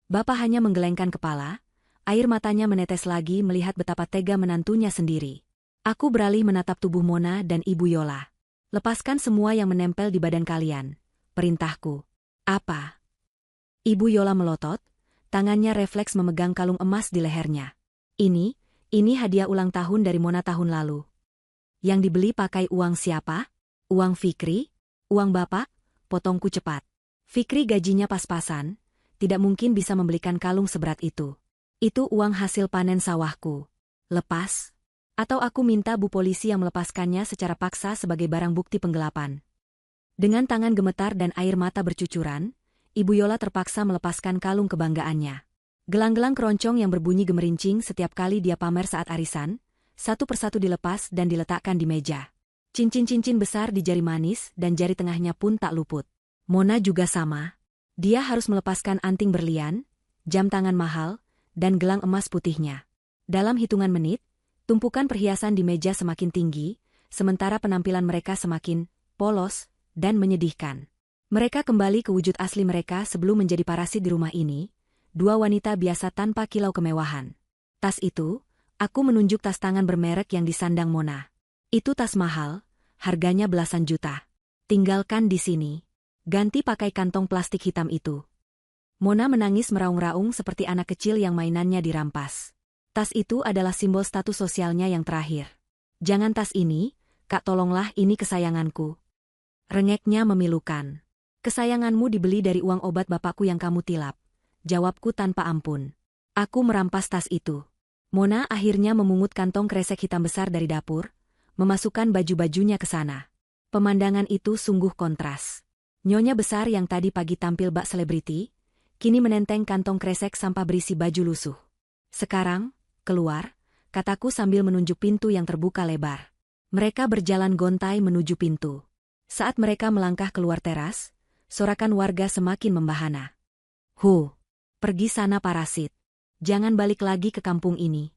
Bapak hanya menggelengkan kepala, air matanya menetes lagi melihat betapa tega menantunya sendiri. Aku beralih menatap tubuh Mona dan Ibu Yola. Lepaskan semua yang menempel di badan kalian. Perintahku. Apa? Ibu Yola melotot, tangannya refleks memegang kalung emas di lehernya. Ini hadiah ulang tahun dari Mona tahun lalu. Yang dibeli pakai uang siapa? Uang Fikri? Uang bapak? Potongku cepat. Fikri gajinya pas-pasan, tidak mungkin bisa membelikan kalung seberat itu. Itu uang hasil panen sawahku. Lepas? Atau aku minta Bu Polisi yang melepaskannya secara paksa sebagai barang bukti penggelapan. Dengan tangan gemetar dan air mata bercucuran, Ibu Yola terpaksa melepaskan kalung kebanggaannya. Gelang-gelang keroncong yang berbunyi gemerincing setiap kali dia pamer saat arisan, satu persatu dilepas dan diletakkan di meja. Cincin-cincin besar di jari manis dan jari tengahnya pun tak luput. Mona juga sama. Dia harus melepaskan anting berlian, jam tangan mahal, dan gelang emas putihnya. Dalam hitungan menit, tumpukan perhiasan di meja semakin tinggi, sementara penampilan mereka semakin polos dan menyedihkan. Mereka kembali ke wujud asli mereka sebelum menjadi parasit di rumah ini, dua wanita biasa tanpa kilau kemewahan. Tas itu, aku menunjuk tas tangan bermerek yang disandang Mona. Itu tas mahal, harganya belasan juta. Tinggalkan di sini. Ganti pakai kantong plastik hitam itu. Mona menangis meraung-raung seperti anak kecil yang mainannya dirampas. Tas itu adalah simbol status sosialnya yang terakhir. Jangan tas ini, Kak, tolonglah, ini kesayanganku. Rengeknya memilukan. Kesayanganmu dibeli dari uang obat bapakku yang kamu tilap. Jawabku tanpa ampun. Aku merampas tas itu. Mona akhirnya memungut kantong kresek hitam besar dari dapur, memasukkan baju-bajunya ke sana. Pemandangan itu sungguh kontras. Nyonya besar yang tadi pagi tampil bak selebriti, kini menenteng kantong kresek sampah berisi baju lusuh. Sekarang, keluar, kataku sambil menunjuk pintu yang terbuka lebar. Mereka berjalan gontai menuju pintu. Saat mereka melangkah keluar teras, sorakan warga semakin membahana. Pergi sana parasit. Jangan balik lagi ke kampung ini.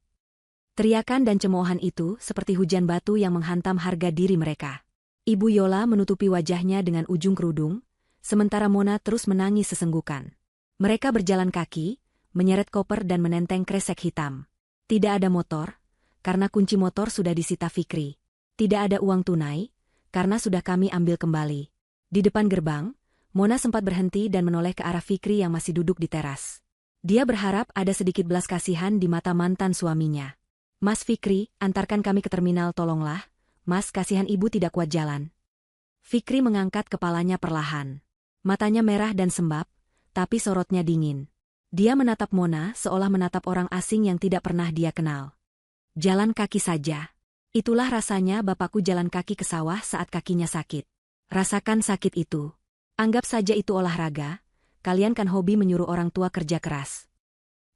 Teriakan dan cemoohan itu seperti hujan batu yang menghantam harga diri mereka. Ibu Yola menutupi wajahnya dengan ujung kerudung, sementara Mona terus menangis sesenggukan. Mereka berjalan kaki, menyeret koper dan menenteng kresek hitam. Tidak ada motor, karena kunci motor sudah disita Fikri. Tidak ada uang tunai, karena sudah kami ambil kembali. Di depan gerbang, Mona sempat berhenti dan menoleh ke arah Fikri yang masih duduk di teras. Dia berharap ada sedikit belas kasihan di mata mantan suaminya. Mas Fikri, antarkan kami ke terminal, tolonglah. Mas, kasihan ibu tidak kuat jalan. Fikri mengangkat kepalanya perlahan. Matanya merah dan sembab, tapi sorotnya dingin. Dia menatap Mona seolah menatap orang asing yang tidak pernah dia kenal. Jalan kaki saja. Itulah rasanya bapakku jalan kaki ke sawah saat kakinya sakit. Rasakan sakit itu. Anggap saja itu olahraga, kalian kan hobi menyuruh orang tua kerja keras.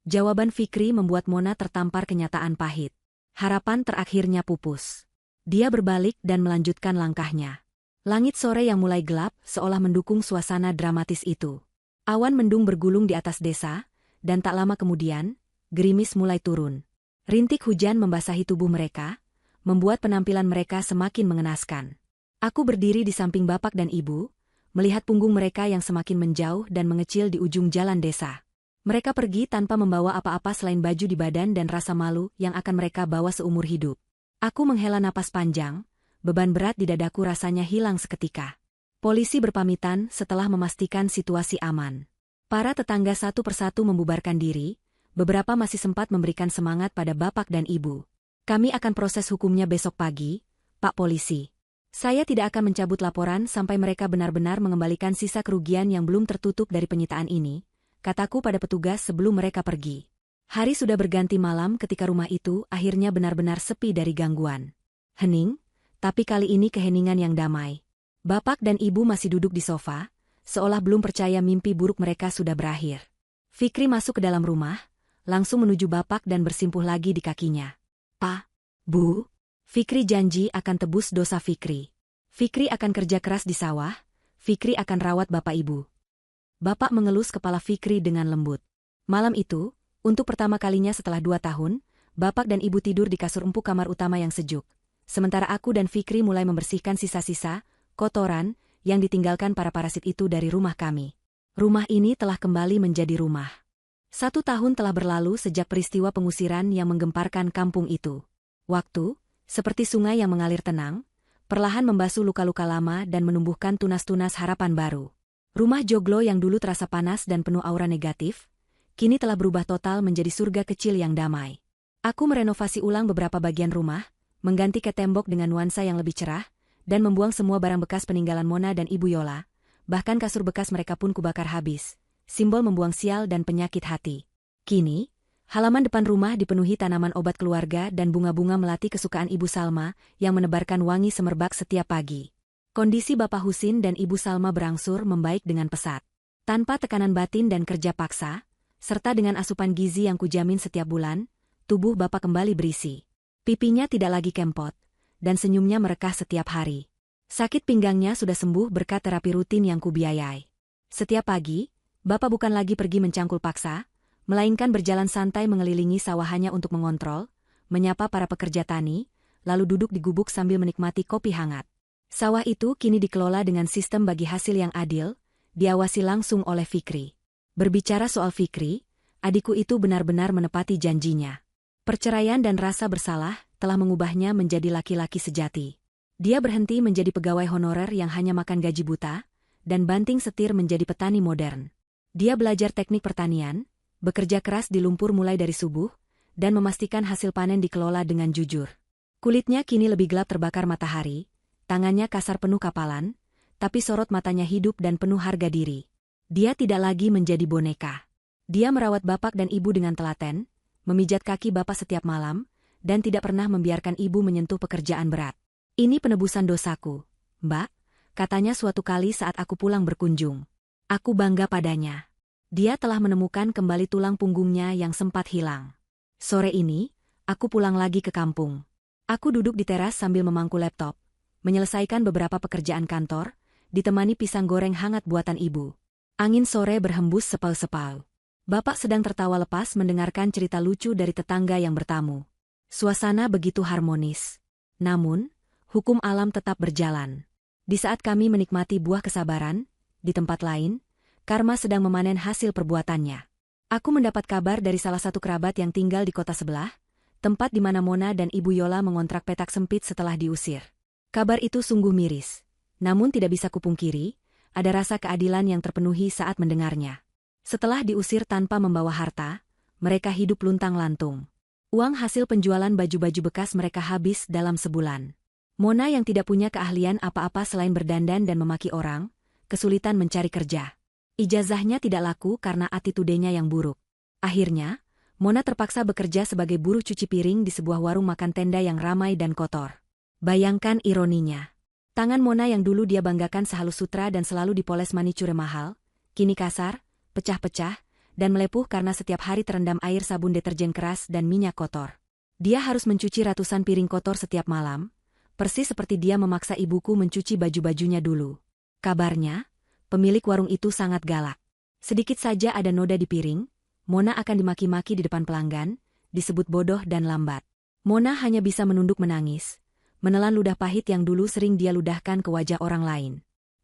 Jawaban Fikri membuat Mona tertampar kenyataan pahit. Harapan terakhirnya pupus. Dia berbalik dan melanjutkan langkahnya. Langit sore yang mulai gelap seolah mendukung suasana dramatis itu. Awan mendung bergulung di atas desa, dan tak lama kemudian, gerimis mulai turun. Rintik hujan membasahi tubuh mereka, membuat penampilan mereka semakin mengenaskan. Aku berdiri di samping bapak dan ibu, melihat punggung mereka yang semakin menjauh dan mengecil di ujung jalan desa. Mereka pergi tanpa membawa apa-apa selain baju di badan dan rasa malu yang akan mereka bawa seumur hidup. Aku menghela napas panjang, beban berat di dadaku rasanya hilang seketika. Polisi berpamitan setelah memastikan situasi aman. Para tetangga satu persatu membubarkan diri, beberapa masih sempat memberikan semangat pada bapak dan ibu. Kami akan proses hukumnya besok pagi, Pak Polisi. Saya tidak akan mencabut laporan sampai mereka benar-benar mengembalikan sisa kerugian yang belum tertutup dari penyitaan ini, kataku pada petugas sebelum mereka pergi. Hari sudah berganti malam ketika rumah itu akhirnya benar-benar sepi dari gangguan. Hening, tapi kali ini keheningan yang damai. Bapak dan ibu masih duduk di sofa, seolah belum percaya mimpi buruk mereka sudah berakhir. Fikri masuk ke dalam rumah, langsung menuju bapak dan bersimpuh lagi di kakinya. Pak, Bu, Fikri janji akan tebus dosa Fikri. Fikri akan kerja keras di sawah, Fikri akan rawat bapak ibu. Bapak mengelus kepala Fikri dengan lembut. Malam itu, untuk pertama kalinya setelah 2 tahun, bapak dan ibu tidur di kasur empuk kamar utama yang sejuk. Sementara aku dan Fikri mulai membersihkan sisa-sisa kotoran yang ditinggalkan para parasit itu dari rumah kami. Rumah ini telah kembali menjadi rumah. 1 tahun telah berlalu sejak peristiwa pengusiran yang menggemparkan kampung itu. Waktu, seperti sungai yang mengalir tenang, perlahan membasuh luka-luka lama dan menumbuhkan tunas-tunas harapan baru. Rumah joglo yang dulu terasa panas dan penuh aura negatif, kini telah berubah total menjadi surga kecil yang damai. Aku merenovasi ulang beberapa bagian rumah, mengganti cat tembok dengan nuansa yang lebih cerah, dan membuang semua barang bekas peninggalan Mona dan Ibu Yola, bahkan kasur bekas mereka pun kubakar habis, simbol membuang sial dan penyakit hati. Kini, halaman depan rumah dipenuhi tanaman obat keluarga dan bunga-bunga melati kesukaan Ibu Salma yang menebarkan wangi semerbak setiap pagi. Kondisi Bapak Husin dan Ibu Salma berangsur membaik dengan pesat. Tanpa tekanan batin dan kerja paksa, serta dengan asupan gizi yang kujamin setiap bulan, tubuh Bapak kembali berisi. Pipinya tidak lagi kempot, dan senyumnya merekah setiap hari. Sakit pinggangnya sudah sembuh berkat terapi rutin yang kubiayai. Setiap pagi, Bapak bukan lagi pergi mencangkul paksa, melainkan berjalan santai mengelilingi sawahannya untuk mengontrol, menyapa para pekerja tani, lalu duduk di gubuk sambil menikmati kopi hangat. Sawah itu kini dikelola dengan sistem bagi hasil yang adil, diawasi langsung oleh Fikri. Berbicara soal Fikri, adikku itu benar-benar menepati janjinya. Perceraian dan rasa bersalah telah mengubahnya menjadi laki-laki sejati. Dia berhenti menjadi pegawai honorer yang hanya makan gaji buta, dan banting setir menjadi petani modern. Dia belajar teknik pertanian, bekerja keras di lumpur mulai dari subuh, dan memastikan hasil panen dikelola dengan jujur. Kulitnya kini lebih gelap terbakar matahari, tangannya kasar penuh kapalan, tapi sorot matanya hidup dan penuh harga diri. Dia tidak lagi menjadi boneka. Dia merawat bapak dan ibu dengan telaten, memijat kaki bapak setiap malam, dan tidak pernah membiarkan ibu menyentuh pekerjaan berat. Ini penebusan dosaku, Mbak, katanya suatu kali saat aku pulang berkunjung. Aku bangga padanya. Dia telah menemukan kembali tulang punggungnya yang sempat hilang. Sore ini, aku pulang lagi ke kampung. Aku duduk di teras sambil memangku laptop, menyelesaikan beberapa pekerjaan kantor, ditemani pisang goreng hangat buatan ibu. Angin sore berhembus sepau-sepau. Bapak sedang tertawa lepas mendengarkan cerita lucu dari tetangga yang bertamu. Suasana begitu harmonis. Namun, hukum alam tetap berjalan. Di saat kami menikmati buah kesabaran, di tempat lain, karma sedang memanen hasil perbuatannya. Aku mendapat kabar dari salah satu kerabat yang tinggal di kota sebelah, tempat di mana Mona dan Ibu Yola mengontrak petak sempit setelah diusir. Kabar itu sungguh miris. Namun tidak bisa kupungkiri, ada rasa keadilan yang terpenuhi saat mendengarnya. Setelah diusir tanpa membawa harta, mereka hidup luntang-lantung. Uang hasil penjualan baju-baju bekas mereka habis dalam sebulan. Mona yang tidak punya keahlian apa-apa selain berdandan dan memaki orang, kesulitan mencari kerja. Ijazahnya tidak laku karena atitudenya yang buruk. Akhirnya, Mona terpaksa bekerja sebagai buruh cuci piring di sebuah warung makan tenda yang ramai dan kotor. Bayangkan ironinya. Tangan Mona yang dulu dia banggakan sehalus sutra dan selalu dipoles manicure mahal, kini kasar, pecah-pecah, dan melepuh karena setiap hari terendam air sabun deterjen keras dan minyak kotor. Dia harus mencuci ratusan piring kotor setiap malam, persis seperti dia memaksa ibuku mencuci baju-bajunya dulu. Kabarnya, pemilik warung itu sangat galak. Sedikit saja ada noda di piring, Mona akan dimaki-maki di depan pelanggan, disebut bodoh dan lambat. Mona hanya bisa menunduk menangis, menelan ludah pahit yang dulu sering dia ludahkan ke wajah orang lain.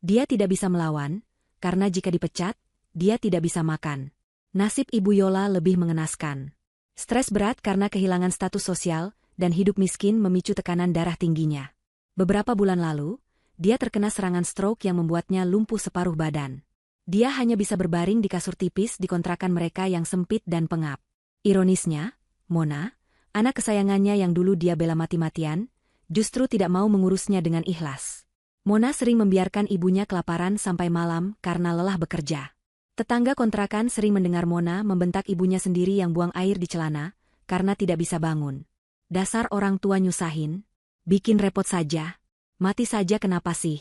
Dia tidak bisa melawan, karena jika dipecat, dia tidak bisa makan. Nasib Ibu Yola lebih mengenaskan. Stres berat karena kehilangan status sosial dan hidup miskin memicu tekanan darah tingginya. Beberapa bulan lalu, dia terkena serangan stroke yang membuatnya lumpuh separuh badan. Dia hanya bisa berbaring di kasur tipis di kontrakan mereka yang sempit dan pengap. Ironisnya, Mona, anak kesayangannya yang dulu dia bela mati-matian, justru tidak mau mengurusnya dengan ikhlas. Mona sering membiarkan ibunya kelaparan sampai malam karena lelah bekerja. Tetangga kontrakan sering mendengar Mona membentak ibunya sendiri yang buang air di celana, karena tidak bisa bangun. Dasar orang tua nyusahin, bikin repot saja, mati saja kenapa sih?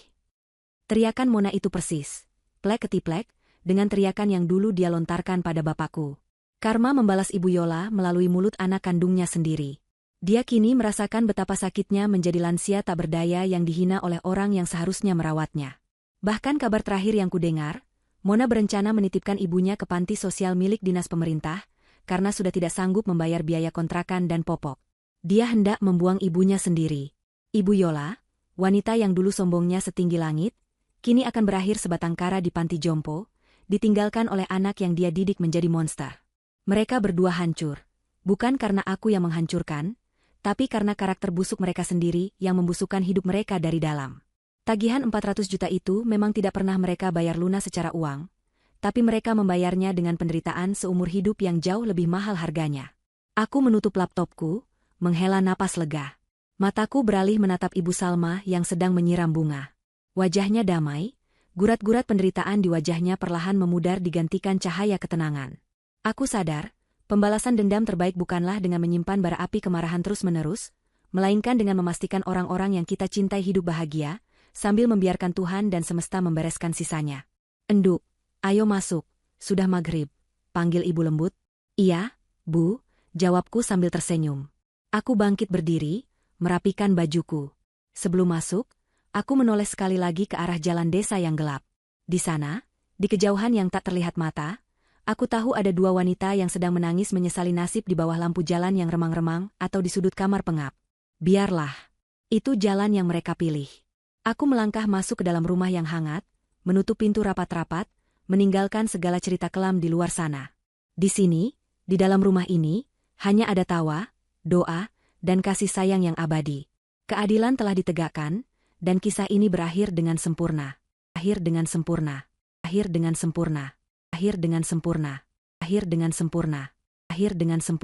Teriakan Mona itu persis, plek-ketiplek, dengan teriakan yang dulu dia lontarkan pada bapakku. Karma membalas Ibu Yola melalui mulut anak kandungnya sendiri. Dia kini merasakan betapa sakitnya menjadi lansia tak berdaya yang dihina oleh orang yang seharusnya merawatnya. Bahkan kabar terakhir yang kudengar, Mona berencana menitipkan ibunya ke panti sosial milik dinas pemerintah, karena sudah tidak sanggup membayar biaya kontrakan dan popok. Dia hendak membuang ibunya sendiri. Ibu Yola, wanita yang dulu sombongnya setinggi langit, kini akan berakhir sebatang kara di panti jompo, ditinggalkan oleh anak yang dia didik menjadi monster. Mereka berdua hancur. Bukan karena aku yang menghancurkan, tapi karena karakter busuk mereka sendiri yang membusukkan hidup mereka dari dalam. Tagihan 400 juta itu memang tidak pernah mereka bayar lunas secara uang, tapi mereka membayarnya dengan penderitaan seumur hidup yang jauh lebih mahal harganya. Aku menutup laptopku, menghela napas lega. Mataku beralih menatap Ibu Salma yang sedang menyiram bunga. Wajahnya damai, gurat-gurat penderitaan di wajahnya perlahan memudar digantikan cahaya ketenangan. Aku sadar, pembalasan dendam terbaik bukanlah dengan menyimpan bara api kemarahan terus-menerus, melainkan dengan memastikan orang-orang yang kita cintai hidup bahagia, sambil membiarkan Tuhan dan semesta membereskan sisanya. Enduk, ayo masuk, sudah maghrib, panggil ibu lembut. Iya, Bu, jawabku sambil tersenyum. Aku bangkit berdiri, merapikan bajuku. Sebelum masuk, aku menoleh sekali lagi ke arah jalan desa yang gelap. Di sana, di kejauhan yang tak terlihat mata, aku tahu ada dua wanita yang sedang menangis menyesali nasib di bawah lampu jalan yang remang-remang atau di sudut kamar pengap. Biarlah. Itu jalan yang mereka pilih. Aku melangkah masuk ke dalam rumah yang hangat, menutup pintu rapat-rapat, meninggalkan segala cerita kelam di luar sana. Di sini, di dalam rumah ini, hanya ada tawa, doa, dan kasih sayang yang abadi. Keadilan telah ditegakkan, dan kisah ini berakhir dengan sempurna. Akhir dengan sempurna. Akhir dengan sempurna. Akhir dengan sempurna. Akhir dengan sempurna. Akhir dengan sempurna.